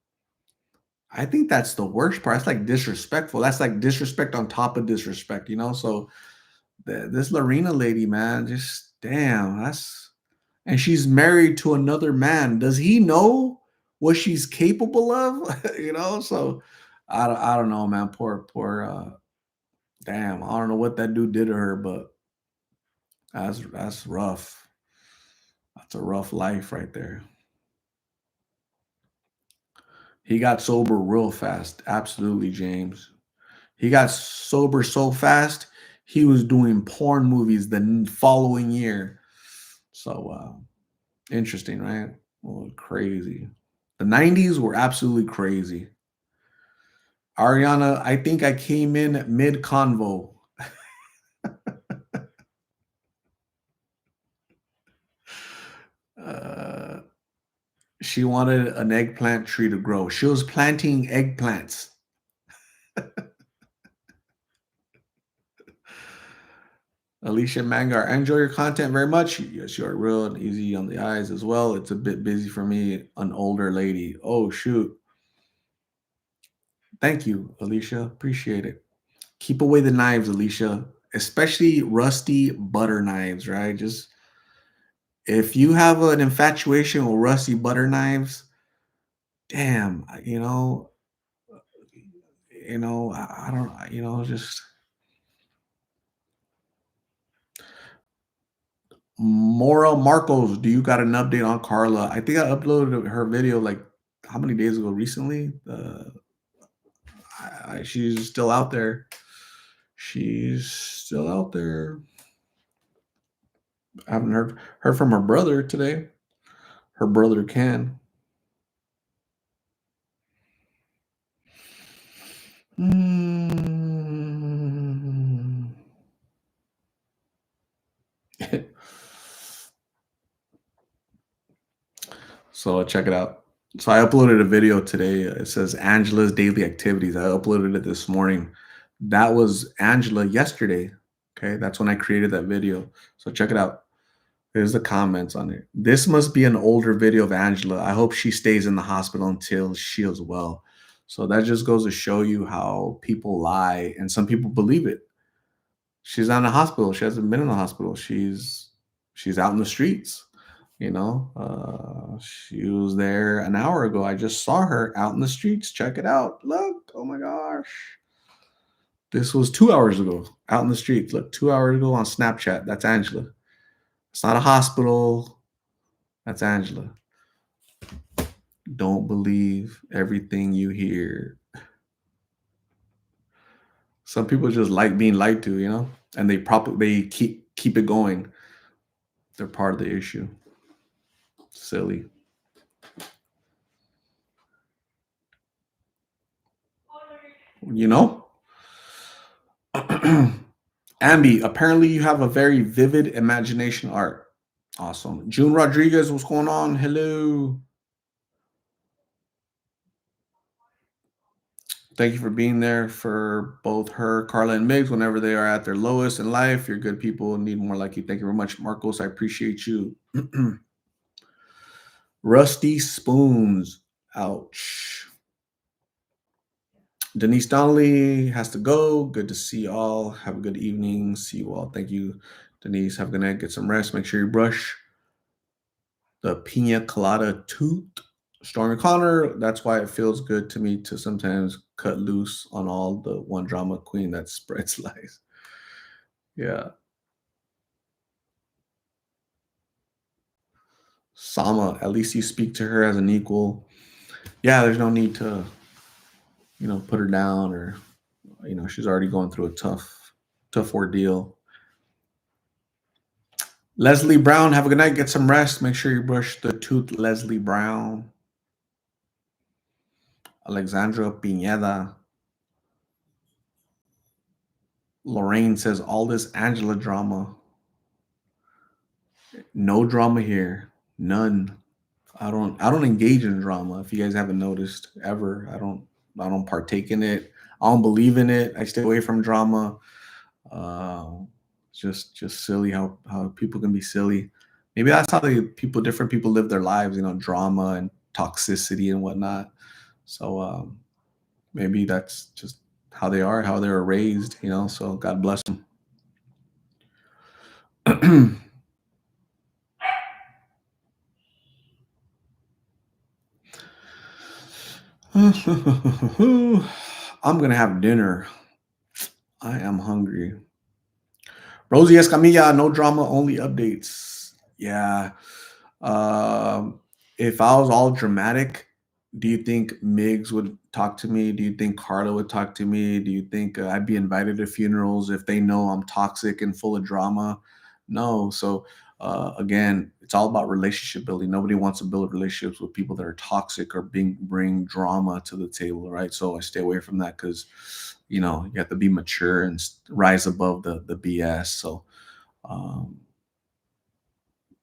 I think that's the worst part. That's like disrespectful. That's like disrespect on top of disrespect, So this Lorena lady, man, just damn, and she's married to another man. Does he know what she's capable of? So I don't know, man. Poor damn. I don't know what that dude did to her, but that's rough. That's a rough life right there. He got sober real fast. Absolutely, James. He got sober so fast, he was doing porn movies the following year. So interesting, right? Well, crazy. The 90s were absolutely crazy. Ariana, I think I came in mid convo. Uh, she wanted an eggplant tree to grow. She was planting eggplants. Alicia Mangar, I enjoy your content very much. Yes, you are real and easy on the eyes as well. It's a bit busy for me, an older lady. Oh, shoot. Thank you, Alicia. Appreciate it. Keep away the knives, Alicia, especially rusty butter knives, right? Just if you have an infatuation with rusty butter knives, damn, I don't, just Mora Marcos. Do you got an update on Carla? I think I uploaded her video like how many days ago recently? She's still out there. She's still out there. I haven't heard from her brother today. Her brother Ken. Mm. So check it out. So I uploaded a video today. It says Angela's daily activities. I uploaded it this morning. That was Angela yesterday. Okay, that's when I created that video. So check it out. There's the comments on it. This must be an older video of Angela. I hope she stays in the hospital until she is well. So that just goes to show you how people lie and some people believe it. She's not in the hospital. She hasn't been in the hospital. She's out in the streets. She was there an hour ago. I just saw her out in the streets. Check it out. Look. Oh my gosh. This was 2 hours ago out in the streets. Look, 2 hours ago on Snapchat. That's Angela. It's not a hospital. That's Angela. Don't believe everything you hear. Some people just like being lied to, and they keep it going. They're part of the issue. Silly. You know? Ambi, apparently you have a very vivid imagination art. Awesome. June Rodriguez, what's going on? Hello. Thank you for being there for both her, Carla, and Migs whenever they are at their lowest in life. You're good people, need more like you. Thank you very much, Marcos. I appreciate you. Rusty spoons. Ouch. Denise Donnelly has to go. Good to see you all. Have a good evening. See you all. Thank you, Denise. Have a good night. Get some rest. Make sure you brush the pina colada tooth. Stormy Connor, that's why it feels good to me to sometimes cut loose on all the one drama queen that spreads lies. Yeah. Sama, at least you speak to her as an equal. Yeah, there's no need to, put her down or, she's already going through a tough ordeal. Leslie Brown, have a good night. Get some rest. Make sure you brush the tooth, Leslie Brown. Alexandra Pineda. Lorraine says all this Angela drama. No drama here. None. I don't engage in drama. If you guys haven't noticed ever, I don't partake in it. I don't believe in it. I stay away from drama. Uh, just silly how people can be silly. Maybe that's how different people live their lives. Drama and toxicity and whatnot. So maybe that's just how they are, how they were raised. So God bless them. I'm gonna have dinner. I am hungry. Rosie Escamilla, no drama, only updates. Yeah. Um, if I was all dramatic, do you think Migs would talk to me? Do you think Carla would talk to me? Do you think I'd be invited to funerals if they know I'm toxic and full of drama? No. So again, it's all about relationship building. Nobody wants to build relationships with people that are toxic or bring drama to the table, right? So I stay away from that because you have to be mature and rise above the BS. So um,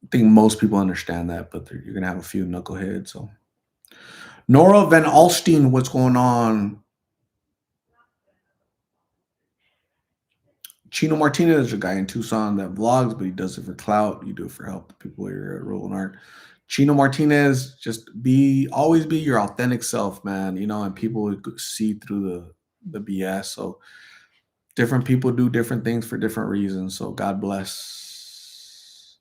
I think most people understand that, but you're gonna have a few knuckleheads. So Nora Van Alstine, what's going on? Chino Martinez is a guy in Tucson that vlogs, but he does it for clout. You do it for help the people you're rolling art. Chino Martinez, just always be your authentic self, man. And people would see through the BS. So different people do different things for different reasons. So God bless.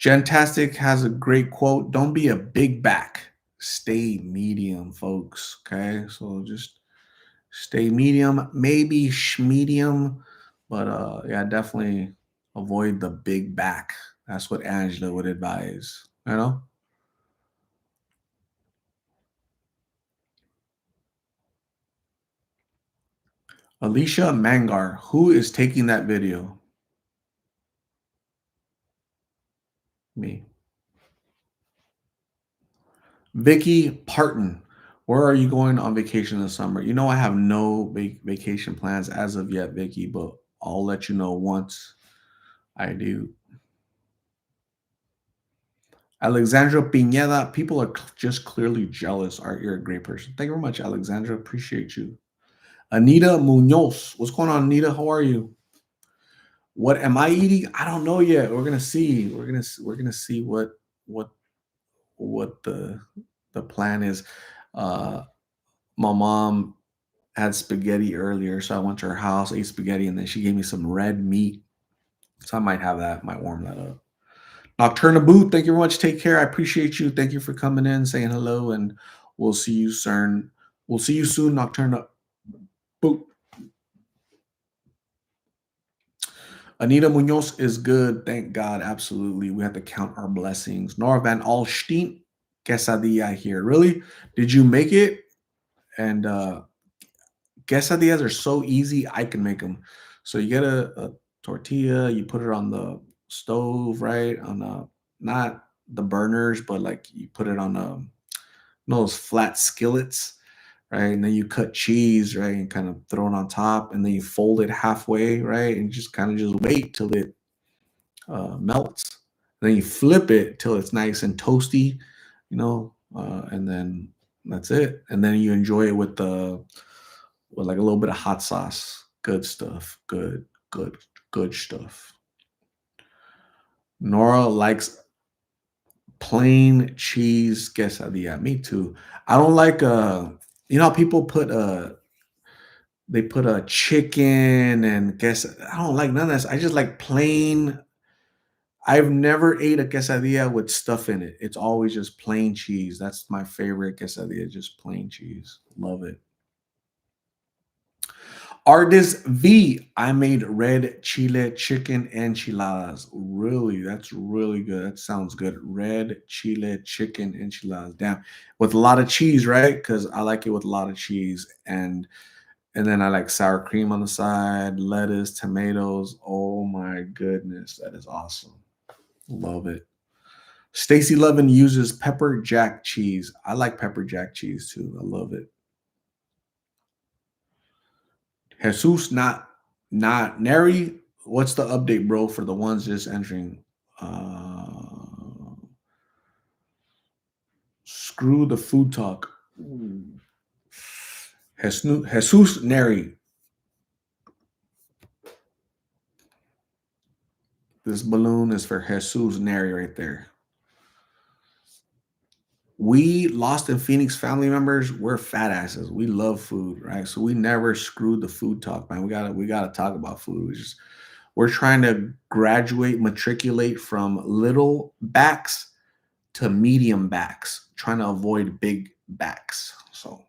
Gentastic has a great quote. Don't be a big back. Stay medium, folks. Okay. So just stay medium, maybe medium, but yeah, definitely avoid the big back. That's what Angela would advise. Alicia Mangar, who is taking that video? Me. Vicky Parton, where are you going on vacation this summer? I have no vacation plans as of yet, Vicky, but I'll let you know once I do. Alexandra Pineda, people are just clearly jealous. Art, you're a great person. Thank you very much, Alexandra. Appreciate you. Anita Munoz, what's going on, Anita? How are you? What am I eating? I don't know yet. We're gonna see. We're gonna see what the plan is. Uh, my mom had spaghetti earlier, so I went to her house, ate spaghetti, and then she gave me some red meat. So I might have that. Might warm that up. Nocturna Boot, thank you very much. Take care. I appreciate you. Thank you for coming in, saying hello, and we'll see you soon. We'll see you soon, Nocturna Boot. Anita Munoz is good. Thank God. Absolutely. We have to count our blessings. Nora Van Alstine, quesadilla here. Really? Did you make it? And quesadillas are so easy. I can make them. So you get a tortilla, you put it on the stove, right? Not the burners, but like you put it on those flat skillets, right? And then you cut cheese, right, and kind of throw it on top, and then you fold it halfway, right, and just kind of just wait till it melts. And then you flip it till it's nice and toasty, and then that's it. And then you enjoy it with like a little bit of hot sauce. Good stuff. Good stuff. Nora likes plain cheese quesadilla. Me too. I don't like how people put They put a chicken and guess I don't like none of this. I just like plain. I've never ate a quesadilla with stuff in it. It's always just plain cheese. That's my favorite quesadilla, just plain cheese. Love it. Artist V, I made red chile chicken enchiladas. Really, that's really good. That sounds good. Red chile chicken enchiladas. Damn, with a lot of cheese, right? Because I like it with a lot of cheese, and then I like sour cream on the side, lettuce, tomatoes. Oh my goodness, that is awesome. Love it. Stacy Levin uses pepper jack cheese. I like pepper jack cheese too. I love it. Jesus, not Neri. What's the update, bro, for the ones just entering? Screw the food talk. Jesus Neri. This balloon is for Jesus Neri right there. We Lost in Phoenix family members, we're fat asses. We love food, right? So we never screwed the food talk, man. We gotta talk about food. We're trying to graduate, matriculate from little backs to medium backs, trying to avoid big backs. So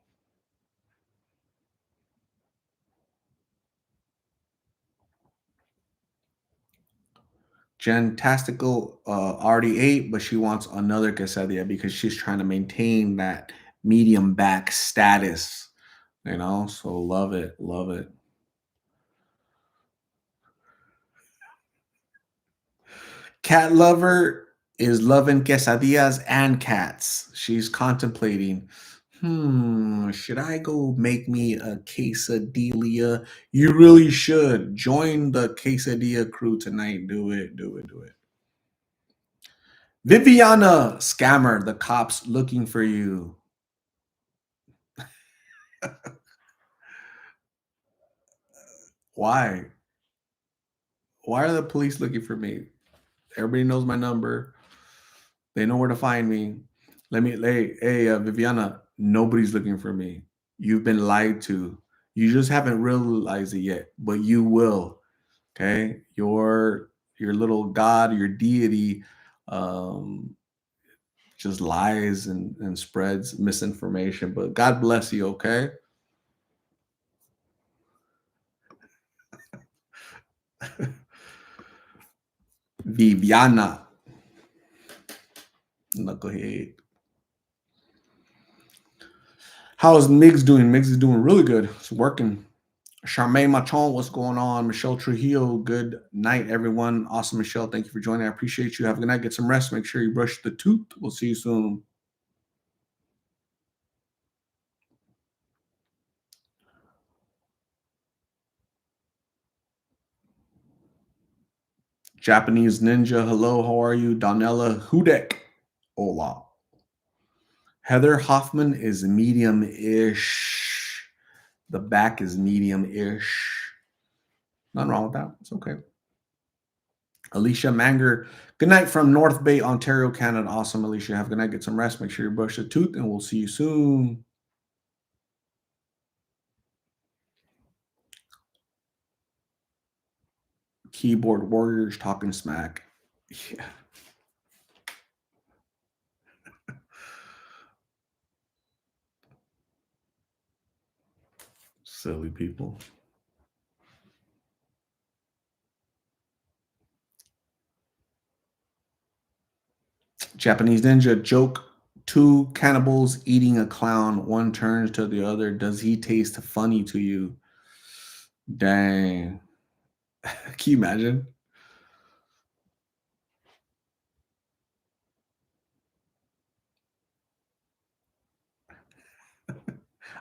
Jen Tastical already ate, but she wants another quesadilla because she's trying to maintain that medium back status, you know? So love it, love it. Cat lover is loving quesadillas and cats. She's contemplating, should I go make me a quesadilla? You really should. Join the quesadilla crew tonight. Do it, do it, do it. Viviana, scammer, the cops looking for you. Why? Why are the police looking for me? Everybody knows my number. They know where to find me. Hey, Viviana, nobody's looking for me. You've been lied to. You just haven't realized it yet, but you will. Okay, your little god, your deity, um, just lies and spreads misinformation. But God bless you. Okay, Viviana, knucklehead. How's Migs doing? Migs is doing really good. It's working. Charmaine Machon, what's going on? Michelle Trujillo, good night, everyone. Awesome, Michelle. Thank you for joining. I appreciate you. Have a good night. Get some rest. Make sure you brush the tooth. We'll see you soon. Japanese Ninja, hello. How are you? Donella Hudek, hola. Heather Hoffman is medium-ish. The back is medium-ish. Nothing wrong with that. It's okay. Alicia Manger, good night from North Bay, Ontario, Canada. Awesome, Alicia. Have a good night. Get some rest. Make sure you brush the tooth, and we'll see you soon. Keyboard warriors talking smack. Yeah. Silly people. Japanese Ninja joke. Two cannibals eating a clown. One turns to the other. Does he taste funny to you? Dang. Can you imagine?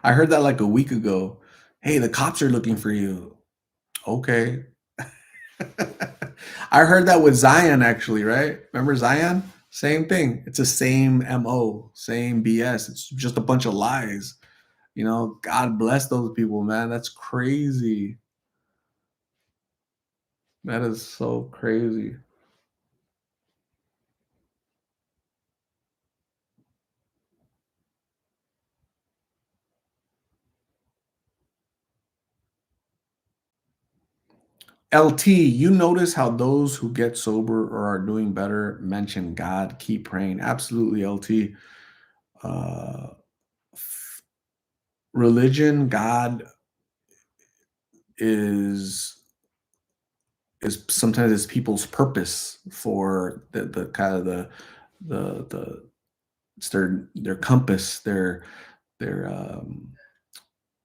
I heard that like a week ago. Hey, the cops are looking for you. Okay. I heard that with Zion actually, right? Remember Zion? Same thing. It's the same MO, same BS. It's just a bunch of lies. You know, God bless those people, man. That's crazy. That is so crazy. LT, you notice how those who get sober or are doing better mention God, keep praying. Absolutely, LT. Uh, Religion, God is sometimes it's people's purpose for the kind of the it's their compass, their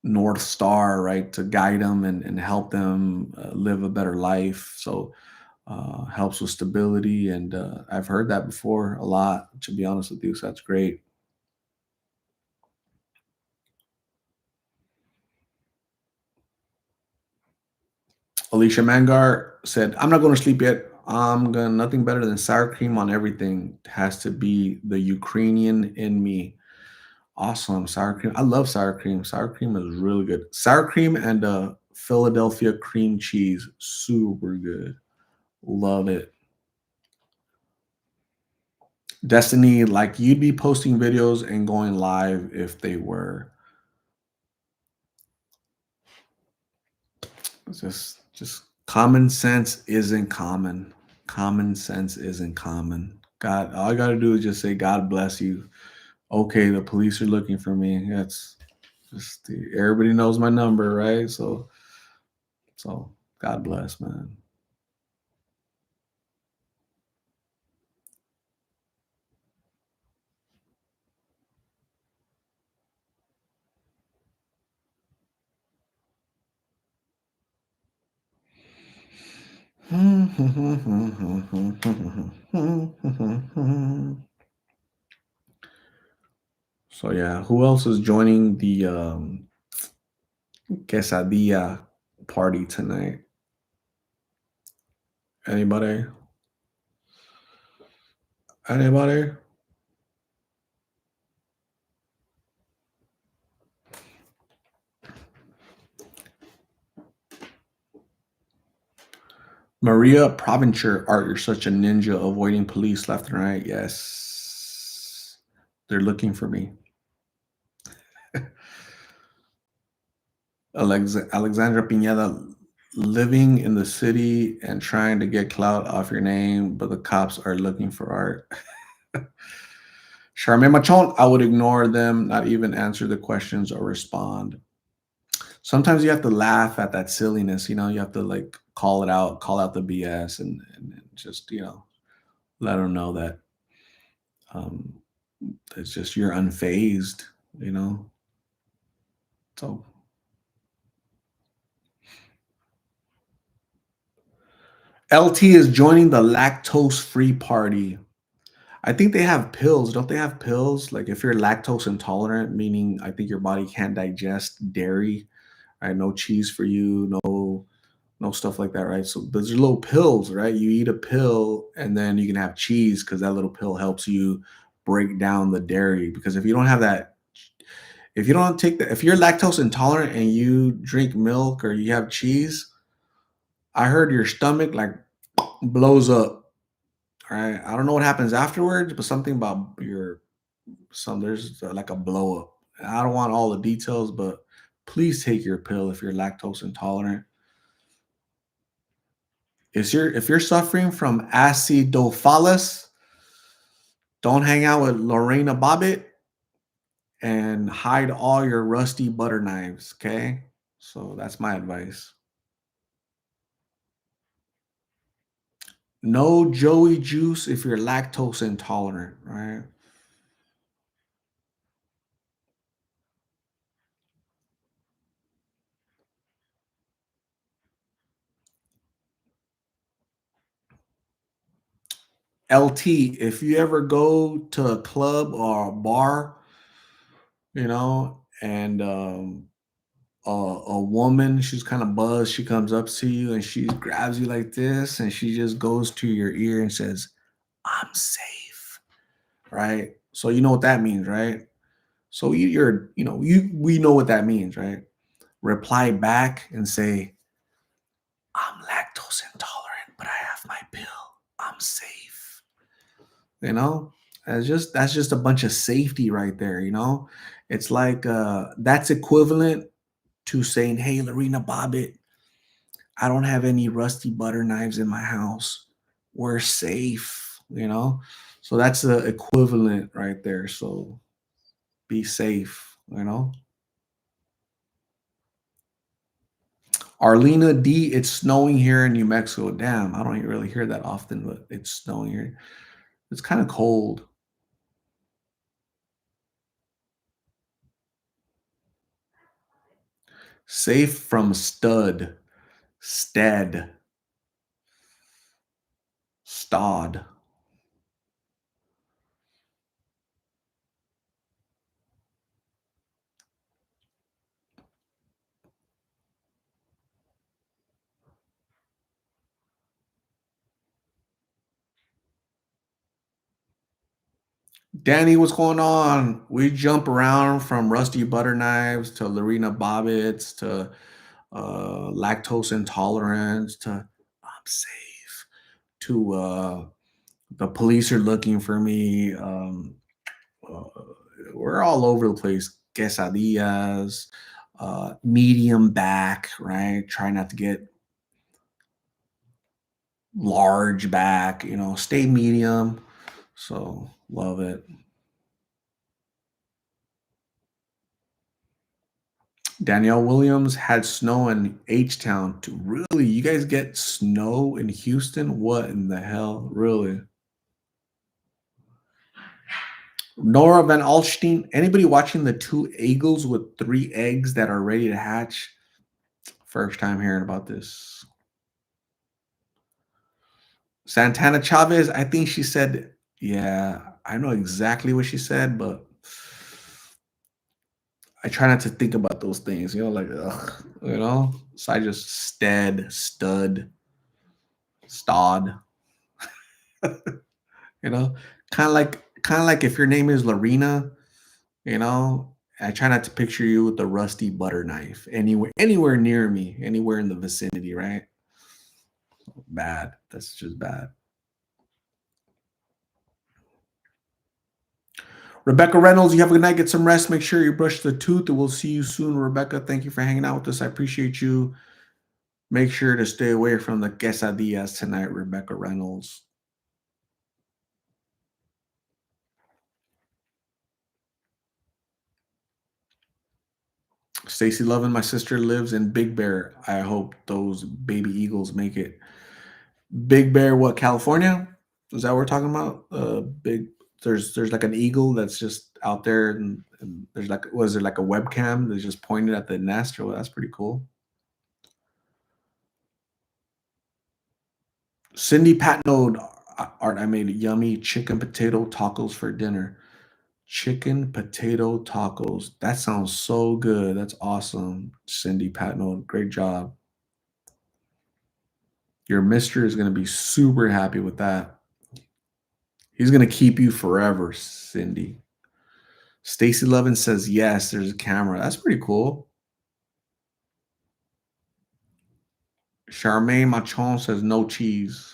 north star, right, to guide them and help them live a better life. So helps with stability, and I've heard that before a lot, to be honest with you. So that's great. Alicia Mangar said, "I'm not going to sleep yet. I'm gonna nothing better than sour cream on everything. It has to be the Ukrainian in me." Awesome, sour cream. I love sour cream. Sour cream is really good. Sour cream and Philadelphia cream cheese, super good. Love it. Destiny, like you'd be posting videos and going live if they were. It's just common sense isn't common. Common sense isn't common. God, all I gotta do is just say, God bless you. Okay, the police are looking for me. That's everybody knows my number, right? So God bless, man. So yeah, who else is joining the quesadilla party tonight? Anybody? Anybody? Maria Provencher, Art, you're such a ninja avoiding police left and right. Yes. They're looking for me. Alexandra Pineda, living in the city and trying to get clout off your name, but the cops are looking for art. Charmaine Machon, I would ignore them, not even answer the questions or respond. Sometimes you have to laugh at that silliness, you have to like call out the BS and just, let them know that um, it's just you're unfazed, you know. So LT is joining the lactose free party. I think they have pills. Don't they have pills? Like if you're lactose intolerant, meaning I think your body can't digest dairy, right? No cheese for you, no stuff like that, right? So there's little pills, right? You eat a pill and then you can have cheese because that little pill helps you break down the dairy. Because if you don't have that, if you don't take the, if you're lactose intolerant and you drink milk or you have cheese, I heard your stomach like blows up. All right. I don't know what happens afterwards, but something about there's like a blow up. I don't want all the details, but please take your pill if you're lactose intolerant. If you're suffering from acidophilus, don't hang out with Lorena Bobbitt and hide all your rusty butter knives. Okay, so that's my advice. No Joey juice if you're lactose intolerant. Right? LT, if you ever go to a club or a bar, and a woman, she's kind of buzzed, she comes up to you and she grabs you like this and she just goes to your ear and says, I'm safe, right? So you know what that means, right? So we know what that means, right? Reply back and say, I'm lactose intolerant, but I have my pill. I'm safe. You know, that's just a bunch of safety right there. It's like that's equivalent to saying, "Hey, Lorena Bobbitt, I don't have any rusty butter knives in my house. We're safe, you know? So that's the equivalent right there. So be safe, you know? Arlena D, it's snowing here in New Mexico. Damn, I don't really hear that often, but it's snowing here. It's kind of cold. Safe from stud, stead, stod. Danny, what's going on? We jump around from rusty butter knives to Lorena Bobbits to lactose intolerance to I'm safe to the police are looking for me. Uh, we're all over the place. Quesadillas, medium back, right? Try not to get large back, stay medium. So love it. Danielle Williams had snow in H Town. Really? You guys get snow in Houston? What in the hell? Really? Nora Van Alstein. Anybody watching the two eagles with three eggs that are ready to hatch? First time hearing about this. Santana Chavez, I think she said, yeah, I know exactly what she said, but I try not to think about those things, like, ugh. So I just stud, stod, you know, kind of like if your name is Lorena, I try not to picture you with a rusty butter knife anywhere near me, anywhere in the vicinity, right? Bad. That's just bad. Rebecca Reynolds, you have a good night. Get some rest. Make sure you brush the tooth. And we'll see you soon, Rebecca. Thank you for hanging out with us. I appreciate you. Make sure to stay away from the quesadillas tonight, Rebecca Reynolds. Stacy Lovin, my sister lives in Big Bear. I hope those baby eagles make it. Big Bear, what, California? Is that what we're talking about? There's like an eagle that's just out there, and there's like, was there like a webcam that's just pointed at the nest? Well, that's pretty cool. Cindy Patnode Art, I made yummy chicken potato tacos for dinner. Chicken potato tacos. That sounds so good. That's awesome. Cindy Patnode, great job. Your mister is going to be super happy with that. He's going to keep you forever, Cindy. Stacy Levin says, yes, there's a camera. That's pretty cool. Charmaine Machon says, no cheese.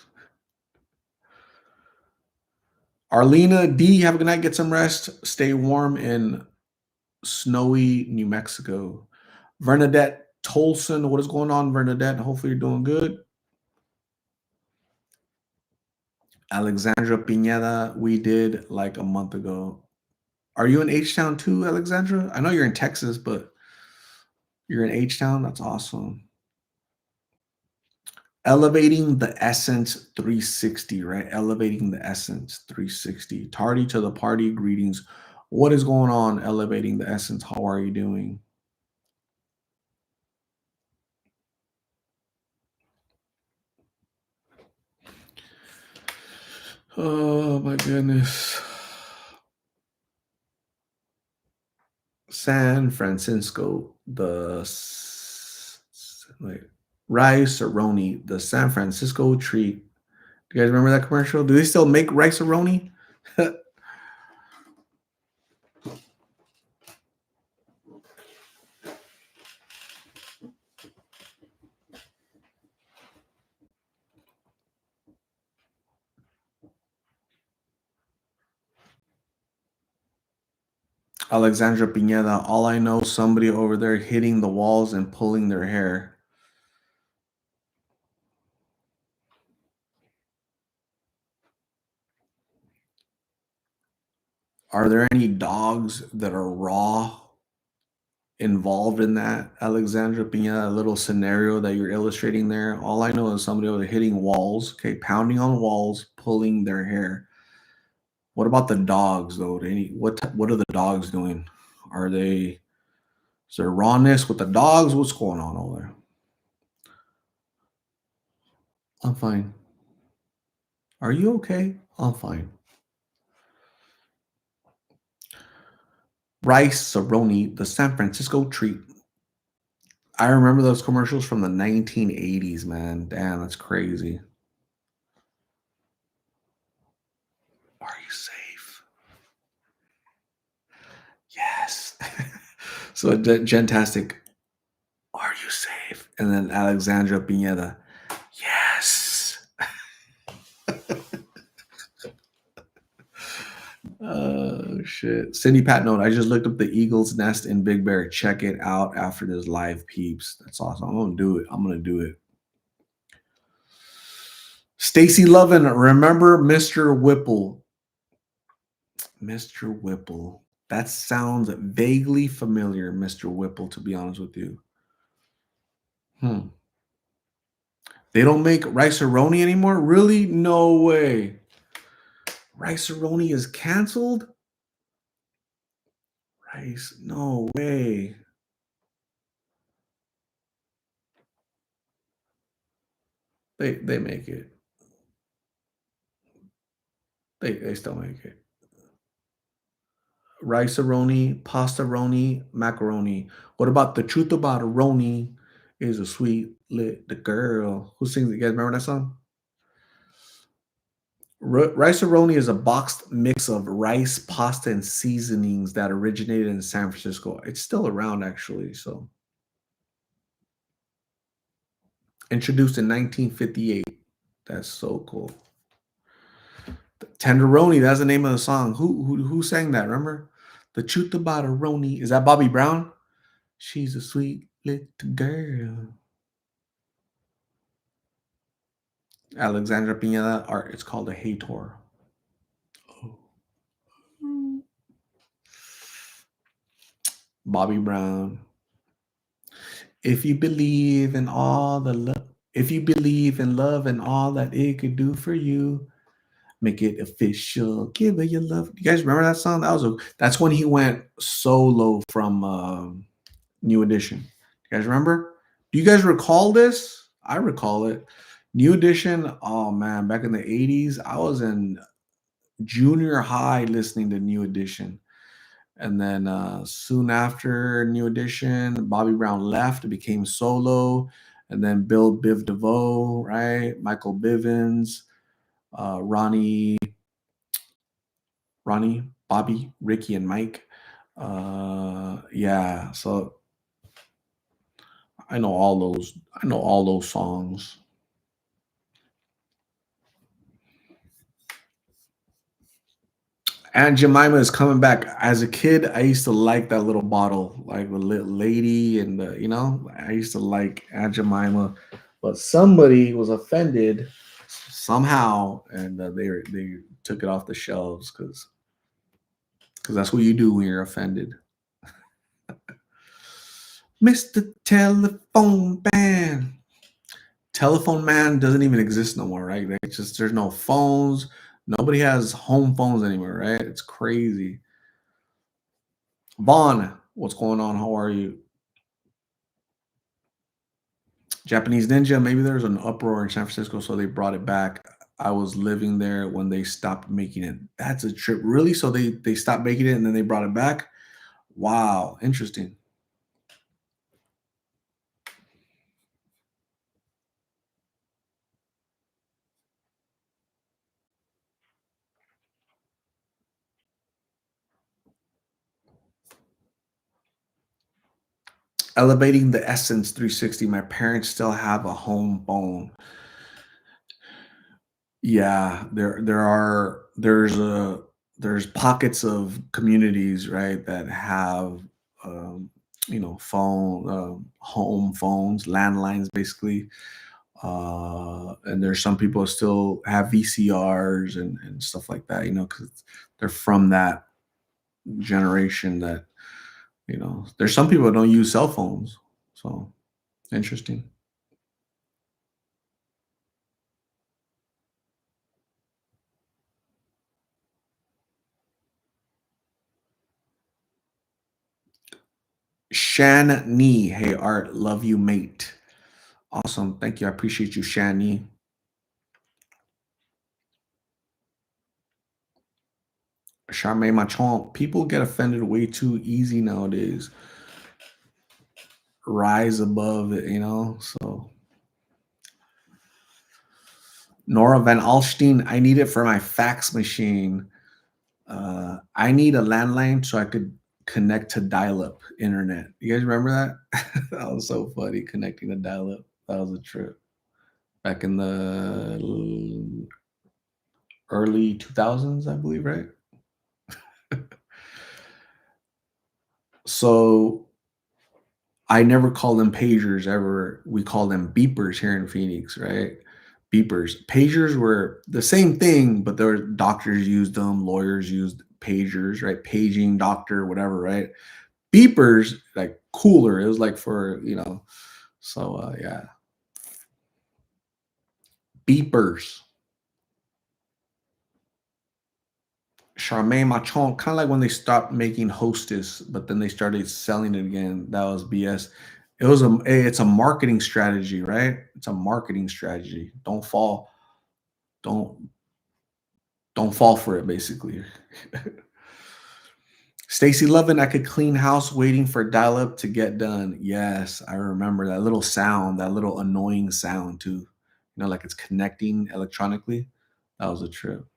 Arlena D, have a good night. Get some rest. Stay warm in snowy New Mexico. Bernadette Tolson, what is going on, Bernadette? Hopefully you're doing good. Alexandra Pineda, we did like a month ago. Are you in H-Town too, Alexandra? I know you're in Texas, but you're in H-Town? That's awesome. Elevating the Essence 360, right? Elevating the Essence 360. Tardy to the party, greetings. What is going on, Elevating the Essence? How are you doing? Oh my goodness. San Francisco, Rice-A-Roni, the San Francisco treat. Do you guys remember that commercial? Do they still make Rice-A-Roni? Alexandra Pineda, all I know, somebody over there hitting the walls and pulling their hair. Are there any dogs that are raw involved in that, Alexandra Pina, little scenario that you're illustrating there? All I know is somebody was hitting walls, okay, pounding on walls, pulling their hair. What about the dogs though? What are the dogs doing? Are they Is there rawness with the dogs? What's going on over there? I'm fine. Are you okay? I'm fine. Rice Cerrone, the San Francisco treat. I remember those commercials from the 1980s, man. Damn, that's crazy. Are you safe? Yes. So Gentastic, are you safe? And then Alexandra Pineda, yes. Oh shit. Cindy Pat note, I just looked up the Eagle's Nest in Big Bear. Check it out after this live peeps. That's awesome. I'm gonna do it. I'm gonna do it. Stacy Lovin, remember Mr. Whipple? Mr. Whipple. That sounds vaguely familiar, Mr. Whipple, to be honest with you. They don't make Rice-A-Roni anymore? Really? No way. Rice-A-Roni is canceled? Rice, no way. They make it. They still make it. Rice-A-Roni, pasta-roni, macaroni. What about the truth about a roni is a sweet lit the girl. Who sings it? You guys remember that song? Rice-A-Roni is a boxed mix of rice, pasta, and seasonings that originated in San Francisco. It's still around actually. So introduced in 1958. That's so cool. Tenderoni, that's the name of the song. Who sang that? Remember? The truth about a Roni. Is that Bobby Brown? She's a sweet little girl. Alexandra Pineda art. It's called a Hator. Oh. Bobby Brown. If you believe in all the love, if you believe in love and all that it could do for you, make it official. Give her your love. You guys remember that song? That's when he went solo from New Edition. You guys remember? Do you guys recall this? I recall it. New Edition. Oh man, back in the 80s, I was in junior high listening to New Edition. And then soon after New Edition, Bobby Brown left, became solo. And then Bill Biv DeVoe, right? Michael Bivins, Ronnie, Bobby, Ricky, and Mike. Yeah, so I know all those. I know all those songs. Aunt Jemima is coming back. As a kid, I used to like that little bottle, like the little lady, and I used to like Aunt Jemima, but somebody was offended somehow, and they took it off the shelves because that's what you do when you're offended. Mr. Telephone Man. Telephone Man doesn't even exist no more, right? It's just there's no phones. Nobody has home phones anymore, right? It's crazy. Vaughn, what's going on? How are you? Japanese Ninja, maybe there's an uproar in San Francisco, so they brought it back. I was living there when they stopped making it. That's a trip. Really? So they stopped making it and then they brought it back? Wow, interesting. Elevating the Essence 360. My parents still have a home phone. Yeah, there's pockets of communities, right, that have um, home phones, landlines, basically. And there's some people still have VCRs and stuff like that, because they're from that. generation that, there's some people that don't use cell phones. So interesting. Shan Ni, hey Art, love you, mate. Awesome. Thank you. I appreciate you, Shan Ni. Charmaine Machon, people get offended way too easy nowadays. Rise above it, So Nora Van Alstein, I need it for my fax machine. I need a landline so I could connect to dial-up internet. You guys remember that? That was so funny connecting to dial-up. That was a trip back in the early 2000s, I believe, right? So I never call them pagers ever. We call them beepers here in Phoenix, right? Beepers. Pagers were the same thing, but there were doctors used them, lawyers used pagers, right? Paging, doctor, whatever, right? Beepers, like cooler. It was like for, yeah. Beepers. Charmaine Machon, kind of like when they stopped making Hostess, but then they started selling it again. That was BS. It's a marketing strategy, right? It's a marketing strategy. Don't don't fall for it, basically. Stacy Lovin, I could clean house waiting for dial up to get done. Yes, I remember that little sound, that little annoying sound too. Like it's connecting electronically. That was a trip.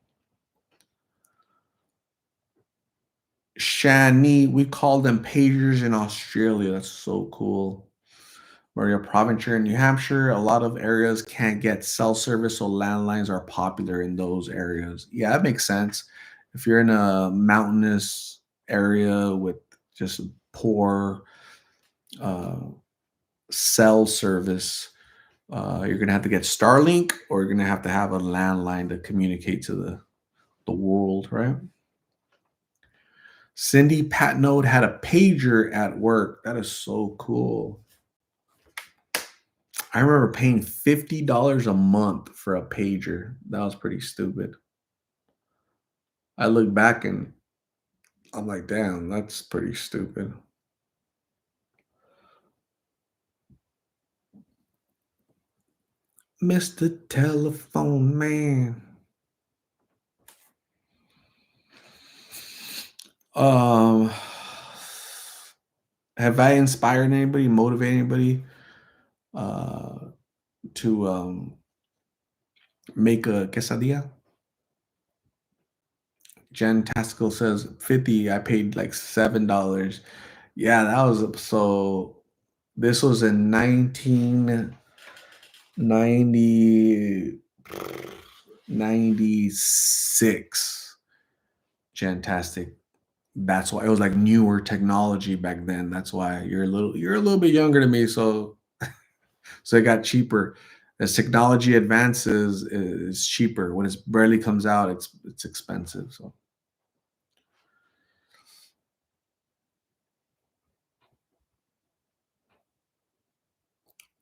Shani, we call them pagers in Australia. That's so cool. Maria Provencher in New Hampshire, a lot of areas can't get cell service, so landlines are popular in those areas. Yeah, that makes sense. If you're in a mountainous area with just poor uh, cell service, you're gonna have to get Starlink, or you're gonna have a landline to communicate to the world, right? Cindy Patnode had a pager at work. That is so cool. I remember paying $50 a month for a pager. That was pretty stupid. I look back and I'm like, damn, that's pretty stupid. Mr. Telephone Man. Um, have I inspired anybody, motivated anybody uh, to make a quesadilla? Jen Tastical says 50. I paid like $7. Yeah, that was so. This was in 1996. Fantastic. That's why it was like newer technology back then. That's why you're a little bit younger than me, so it got cheaper. As technology advances, it's cheaper. When it barely comes out, it's expensive. So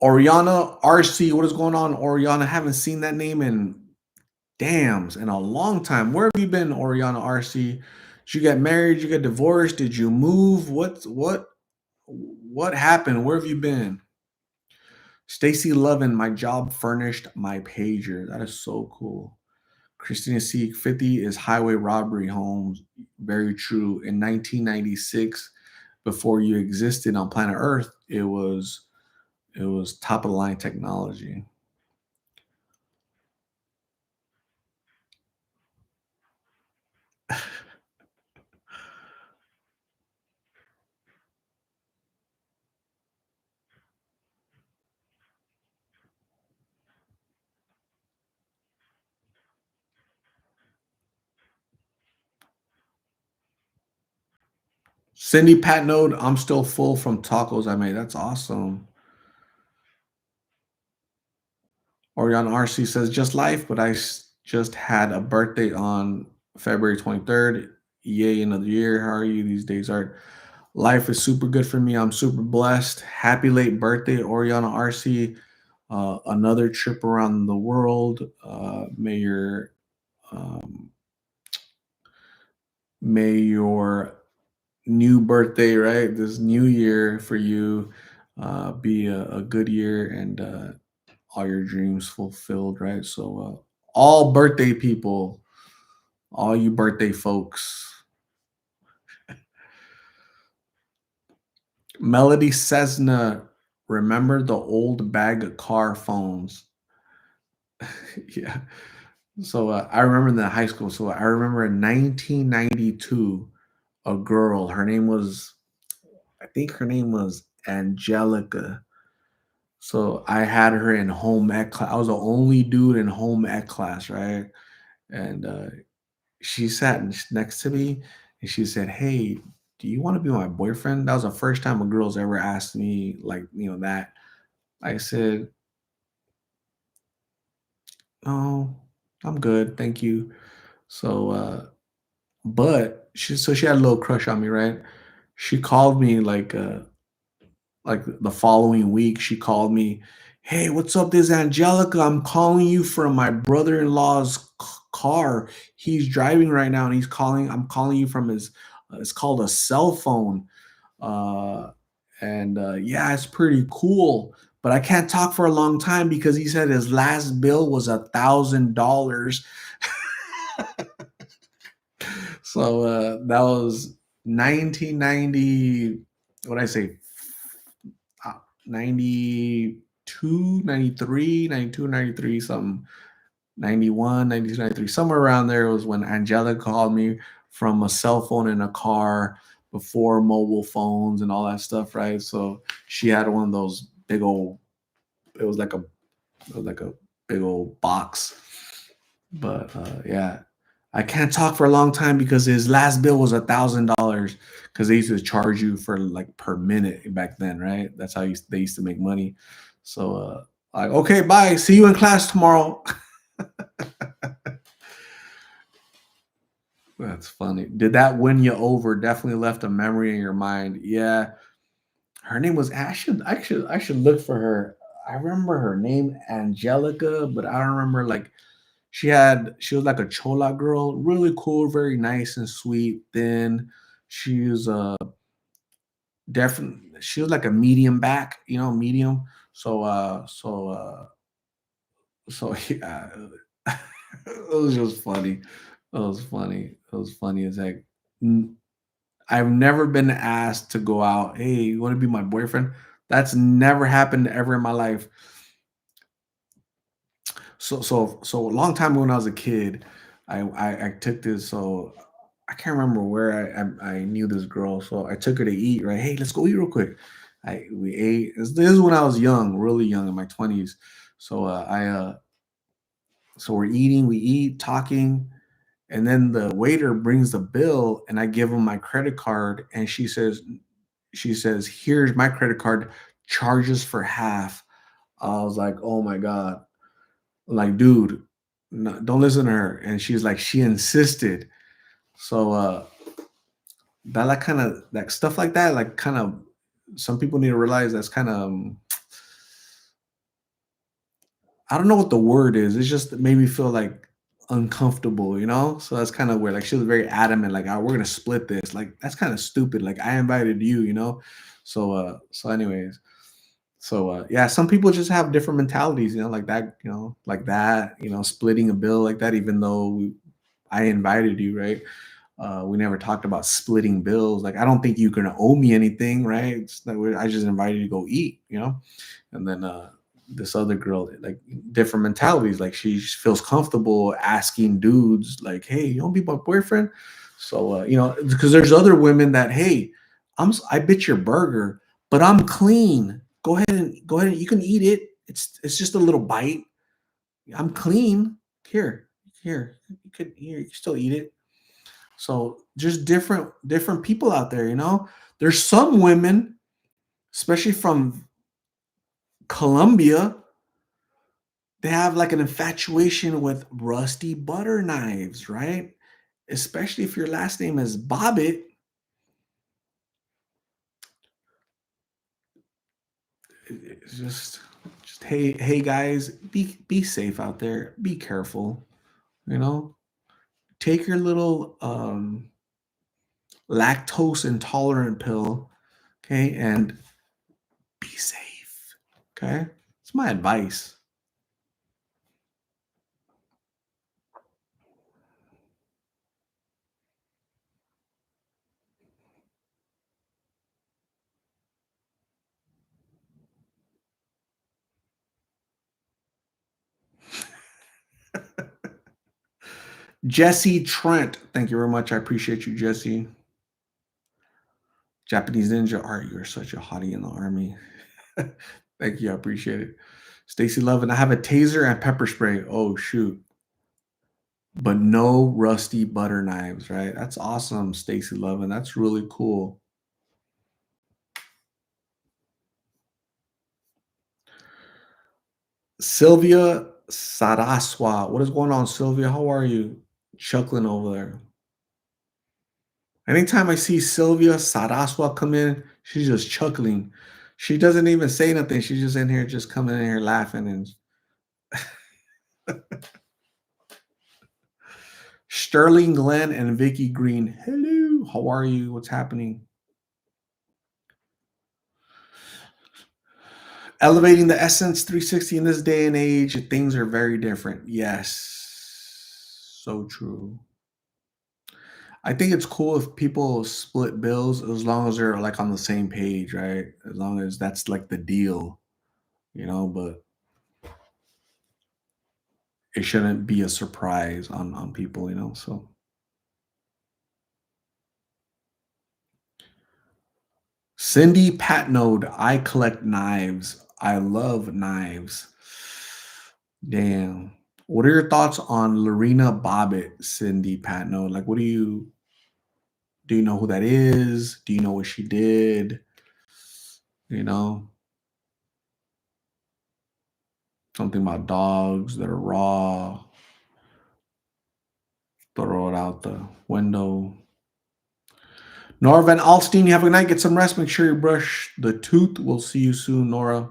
Oriana RC, what is going on, Oriana? Haven't seen that name in dams in a long time. Where have you been, Oriana RC? Did you get married? Did you get divorced? Did you move? What happened? Where have you been? Stacy Lovin, my job furnished my pager. That is so cool. Christina C. 50 is highway robbery homes. Very true. In 1996, before you existed on planet Earth, it was top of the line technology. Cindy Patnode, I'm still full from tacos I made. That's awesome. Orion RC says just life, but just had a birthday on February 23rd. Yay, another year. How are you these days? Art. Life is super good for me. I'm super blessed. Happy late birthday, Oriana RC. Another trip around the world. Um, may your new birthday, right? This new year for you be a good year and all your dreams fulfilled, right? So, all birthday people, all you birthday folks, Melody Cessna, remember the old bag of car phones? Yeah. So I remember in the high school. So I remember in 1992, a girl, her name was, I think her name was Angelica. So I had her in home ec class. I was the only dude in home ec class, right? And she sat next to me and she said, "Hey, do you want to be my boyfriend?" That was the first time a girl's ever asked me, like, that. I said, "No, I'm good, thank you." So, but she had a little crush on me, right? She called me like the following week. She called me, "Hey, what's up? This is Angelica. I'm calling you from my brother-in-law's car. He's driving right now, and he's calling. I'm calling you from his. It's called a cell phone. Uh, and yeah, it's pretty cool. But I can't talk for a long time because he said his last bill was $1,000." So that was 1990. What did I say? 92, 93, 92, 93, something. 91, 92, 93, somewhere around there was when Angela called me from a cell phone in a car before mobile phones and all that stuff, right? So she had one of those big old, it was like a, it was like a big old box. But yeah, I can't talk for a long time because his last bill was $1,000 because they used to charge you for like per minute back then, right? That's how they used to make money. So like, okay, bye. See you in class tomorrow. That's funny. Did that win you over? Definitely left a memory in your mind. Yeah, her name was. I should look for her. I remember her name Angelica, but I don't remember like she was like a chola girl, really cool, very nice and sweet, thin. She was definitely she was like a medium back, medium. So yeah, it was just funny. It was funny. It was funny as heck. N- I've never been asked to go out. Hey, you want to be my boyfriend? That's never happened ever in my life. So a long time ago when I was a kid, I took this. So I can't remember where I knew this girl. So I took her to eat. Right? Hey, let's go eat real quick. We ate. This is when I was young, really young, in my 20s. So so we're eating, we eat, talking, and then the waiter brings the bill, and I give him my credit card, and she says, "Here's my credit card, charges for half." I was like, "Oh my god!" Like, dude, no, don't listen to her. And she's like, she insisted. So that like kind of like stuff like that, like kind of some people need to realize that's kind of I don't know what the word is. It's just made me feel like uncomfortable. So that's kind of where like she was very adamant, like, "Oh, we're gonna split this." Like that's kind of stupid. Like I invited you. So anyways, so yeah, some people just have different mentalities, like that, splitting a bill like that, even though I invited you, right? We never talked about splitting bills. Like I don't think you're gonna owe me anything, right? I just invited you to go eat. And then this other girl, like different mentalities. Like she feels comfortable asking dudes, like, "Hey, you want to be my boyfriend?" So because there's other women that, "Hey, I bit your burger, but I'm clean. Go ahead and you can eat it. It's just a little bite. I'm clean. Here, you can still eat it." So just different people out there. There's some women, especially from Colombia, they have like an infatuation with rusty butter knives, right? especially if your last name is Bobbit. It's just hey guys, be safe out there. Be careful. You know, take your little lactose intolerant pill, okay, and be safe. Okay, it's my advice. Jesse Trent, thank you very much. I appreciate you, Jesse. Japanese Ninja Art, you're such a hottie in the army. Thank you, I appreciate it. Stacy Lovin, I have a taser and pepper spray. Oh shoot. But no rusty butter knives, right? That's awesome, Stacy Lovin. That's really cool. Sylvia Saraswa. What is going on, Sylvia? How are you? Chuckling over there. Anytime I see Sylvia Saraswa come in, she's just chuckling. She doesn't even say nothing. She's just in here, just coming in here laughing. And Sterling Glenn and Vicky Green. Hello, how are you? What's happening? Elevating the Essence 360 in this day and age, things are very different. Yes, so true. I think it's cool if people split bills as long as they're like on the same page, right? As long as that's like the deal, but it shouldn't be a surprise on people. So Cindy Patnode, I collect knives. I love knives. Damn. What are your thoughts on Lorena Bobbitt, Cindy Patnode? Like, what do you know who that is? Do you know what she did? You know, something about dogs that are raw. Throw it out the window. Nora Van Alstine, you have a good night. Get some rest. Make sure you brush the tooth. We'll see you soon, Nora.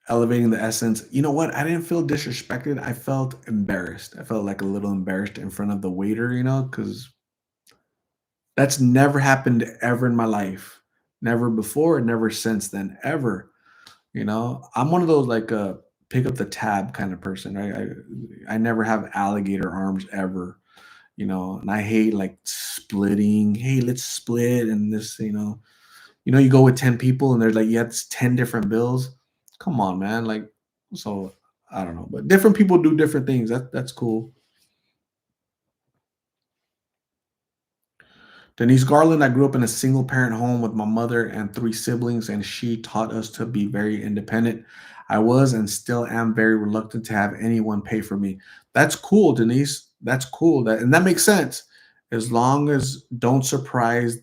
Elevating the essence. You know what? I didn't feel disrespected. I felt embarrassed. I felt like a little embarrassed in front of the waiter, because that's never happened ever in my life. Never before, never since then, ever. I'm one of those like pick up the tab kind of person, right? I never have alligator arms ever, and I hate like splitting. Hey, let's split and this. You go with 10 people and there's like, yeah, it's 10 different bills. Come on, man. Like, so I don't know, but different people do different things. That's cool. Denise Garland, I grew up in a single parent home with my mother and three siblings, and she taught us to be very independent. I was and still am very reluctant to have anyone pay for me. That's cool, Denise. That's cool. And that makes sense. As long as don't surprise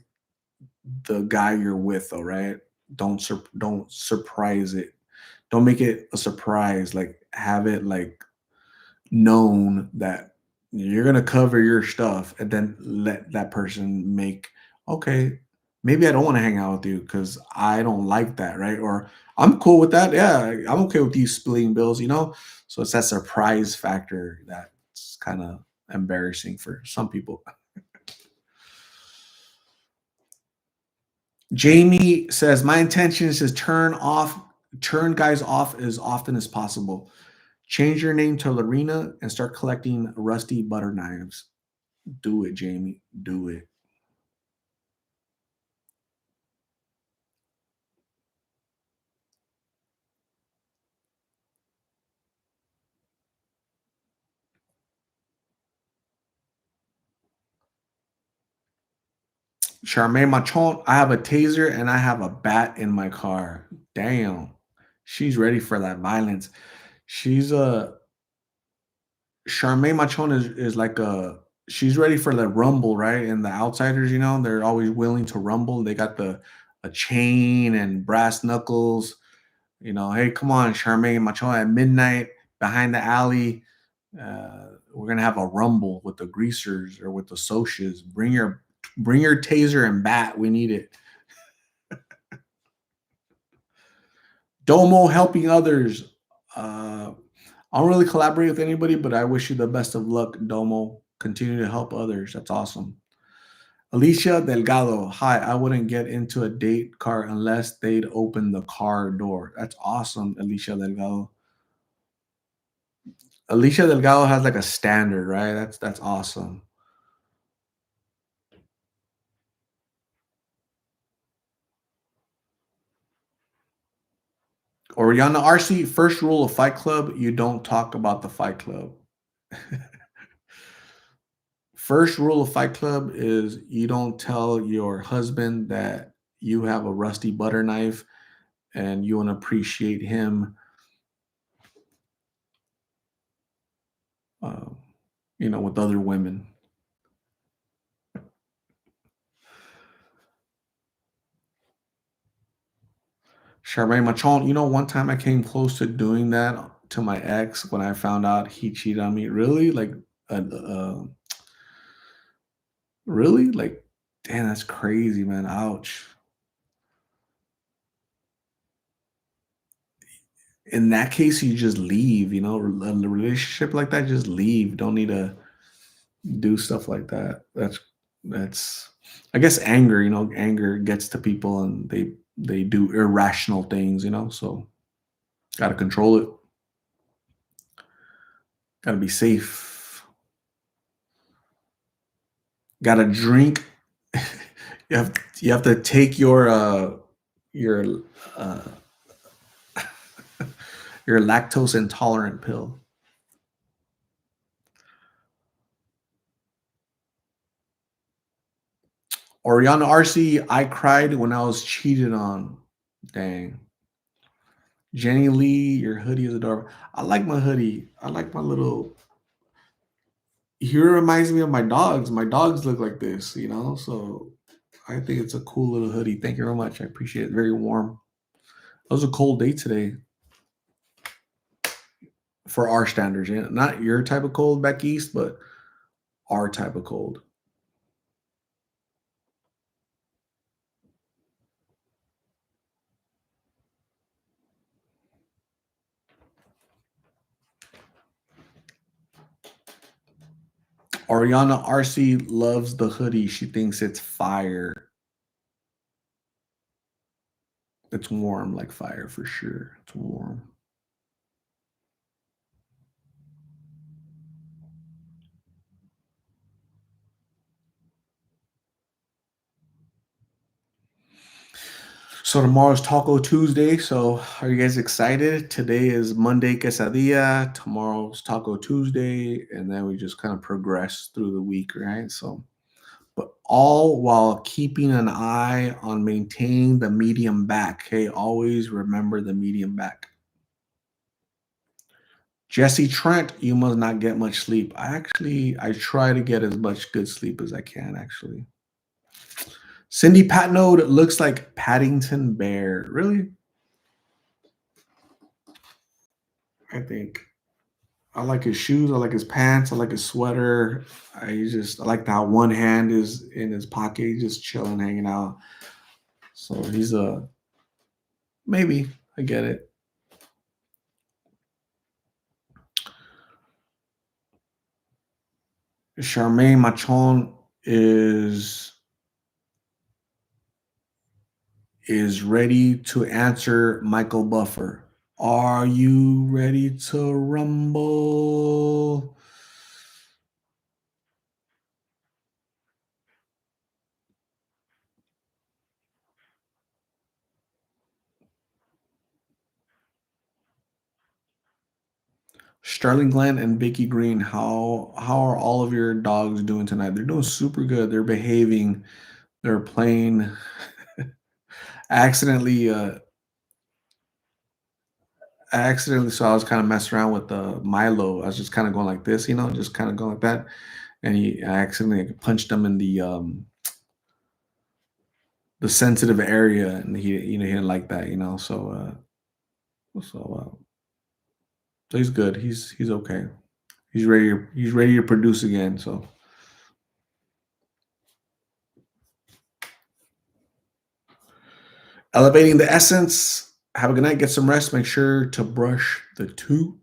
the guy you're with, all right? Don't surprise it. Don't make it a surprise. Like have it like known that you're gonna cover your stuff and then let that person make okay, maybe I don't want to hang out with you because I don't like that, right? Or I'm cool with that. Yeah, I'm okay with you splitting bills. So it's that surprise factor that's kind of embarrassing for some people. Jamie says, my intention is to turn guys off as often as possible. Change your name to Lorena and start collecting rusty butter knives. Do it, Jamie. Do it. Charmaine Machon, I have a taser and I have a bat in my car. Damn. She's ready for that violence. She's a Charmaine Machon is like a she's ready for the rumble, right? And the outsiders, they're always willing to rumble. They got the a chain and brass knuckles. Hey, come on, Charmaine Macho at midnight behind the alley. We're gonna have a rumble with the greasers or with the socias. Bring your taser and bat. We need it. Domo helping others. I don't really collaborate with anybody, but I wish you the best of luck, Domo. Continue to help others. That's awesome. Alicia Delgado. Hi, I wouldn't get into a date car unless they'd open the car door. That's awesome, Alicia Delgado. Alicia Delgado has like a standard, right? That's awesome. Oriana RC, first rule of Fight Club, you don't talk about the Fight Club. First rule of Fight Club is you don't tell your husband that you have a rusty butter knife and you want to appreciate him, uh, with other women. Charmaine Machon, one time I came close to doing that to my ex when I found out he cheated on me. Really? Like, really? Like, damn, that's crazy, man. Ouch. In that case, you just leave, a relationship like that, just leave. Don't need to do stuff like that. That's I guess anger, anger gets to people and they do irrational things, so gotta control it. Gotta be safe. Gotta drink. You have to take your uh your lactose intolerant pill. Oriana RC, I cried when I was cheated on. Dang. Jenny Lee, your hoodie is adorable. I like my hoodie. I like my little. He reminds me of my dogs. My dogs look like this, So I think it's a cool little hoodie. Thank you very much. I appreciate it. Very warm. It was a cold day today for our standards. Not your type of cold back east, but our type of cold. Ariana RC loves the hoodie. She thinks it's fire. It's warm like fire for sure. It's warm. So tomorrow's Taco Tuesday. So are you guys excited? Today is Monday quesadilla. Tomorrow's Taco Tuesday, and then we just kind of progress through the week, right? So, but all while keeping an eye on maintaining the medium back. Okay, always remember the medium back. Jesse Trent, you must not get much sleep. I try to get as much good sleep as I can. Actually, Cindy Patnode looks like Paddington Bear. Really? I think I like his shoes. I like his pants. I like his sweater. I like how one hand is in his pocket, just chilling, hanging out. So he's a maybe. I get it. Charmaine Machon is ready to answer Michael Buffer. Are you ready to rumble? Sterling Glenn and Vicky Green, how are all of your dogs doing tonight? They're doing super good. They're behaving. They're playing. accidentally uh I accidentally, so I was kind of messing around with the Milo. I was just kind of going like this, just kind of going like that. and I accidentally punched him in the sensitive area, and he didn't like that, so he's good. He's okay. He's ready to produce again. So elevating the essence. Have a good night. Get some rest. Make sure to brush the tooth.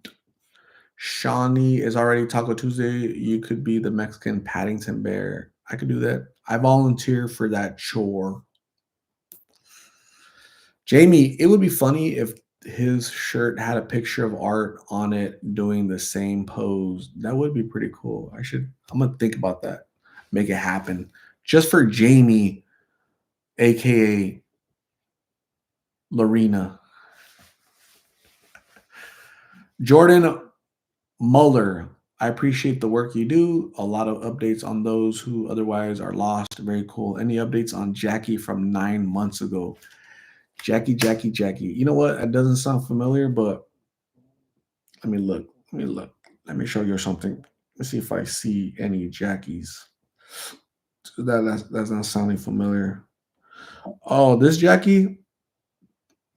Shawnee is already Taco Tuesday. You could be the Mexican Paddington Bear. I could do that. I volunteer for that chore. Jamie, it would be funny if his shirt had a picture of Art on it doing the same pose. That would be pretty cool. I'm gonna think about that. Make it happen. Just for Jamie, aka Lorena. Jordan Muller, I appreciate the work you do. A lot of updates on those who otherwise are lost. Very cool. Any updates on Jackie from 9 months ago? Jackie. You know what? It doesn't sound familiar, but let me look. Let me show you something. Let's see if I see any Jackies. That's not sounding familiar. Oh, this Jackie?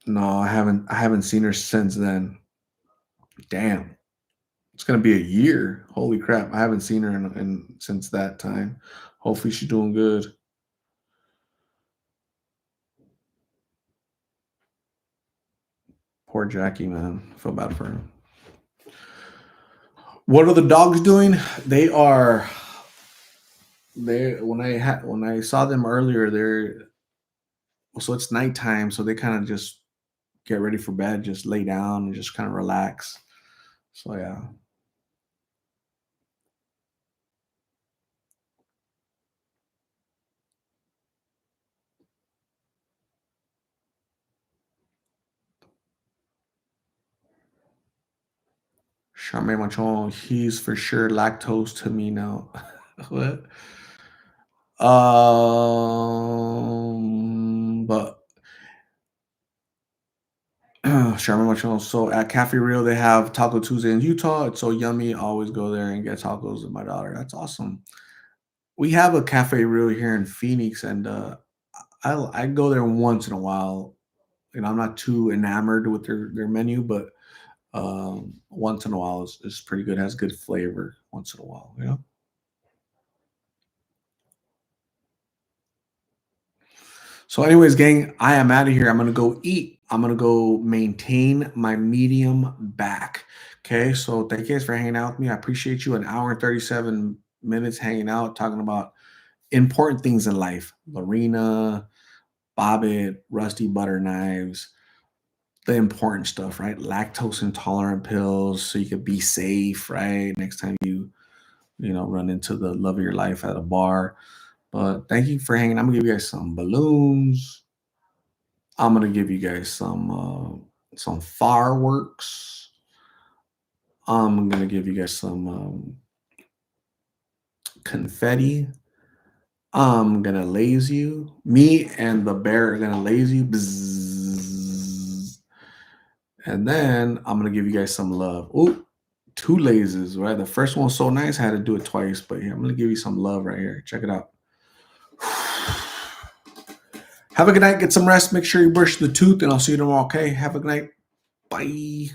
No, I haven't seen her since then. Damn. It's gonna be a year. Holy crap! I haven't seen her in since that time. Hopefully, she's doing good. Poor Jackie, man. I feel bad for her. What are the dogs doing? They are. They when I saw them earlier, so it's nighttime, so they kind of just get ready for bed, just lay down and just kind of relax. So yeah. Charmaine Machon, he's for sure lactose to me now. What? But Charmaine Machon. So at Cafe Rio, they have Taco Tuesday in Utah. It's so yummy. I always go there and get tacos with my daughter. That's awesome. We have a Cafe Rio here in Phoenix, and I go there once in a while. I'm not too enamored with their menu, but once in a while is pretty good. Has good flavor once in a while. So, anyways, gang, I am out of here. I'm gonna go eat. I'm gonna go maintain my medium back. Okay. So thank you guys for hanging out with me. I appreciate you. An hour and 37 minutes hanging out, talking about important things in life. Lorena, Bobbit, rusty butter knives, the important stuff, right? Lactose intolerant pills, so you could be safe, right? Next time you run into the love of your life at a bar. But thank you for hanging. I'm gonna give you guys some balloons. I'm gonna give you guys some fireworks. I'm gonna give you guys some confetti. I'm gonna laze you. Me and the bear are gonna laze you. Bzzz. And then I'm gonna give you guys some love. Oh, two lasers, right? The first one's so nice, I had to do it twice, but here, I'm gonna give you some love right here. Check it out. Have a good night. Get some rest. Make sure you brush the tooth, and I'll see you tomorrow. Okay. Have a good night. Bye.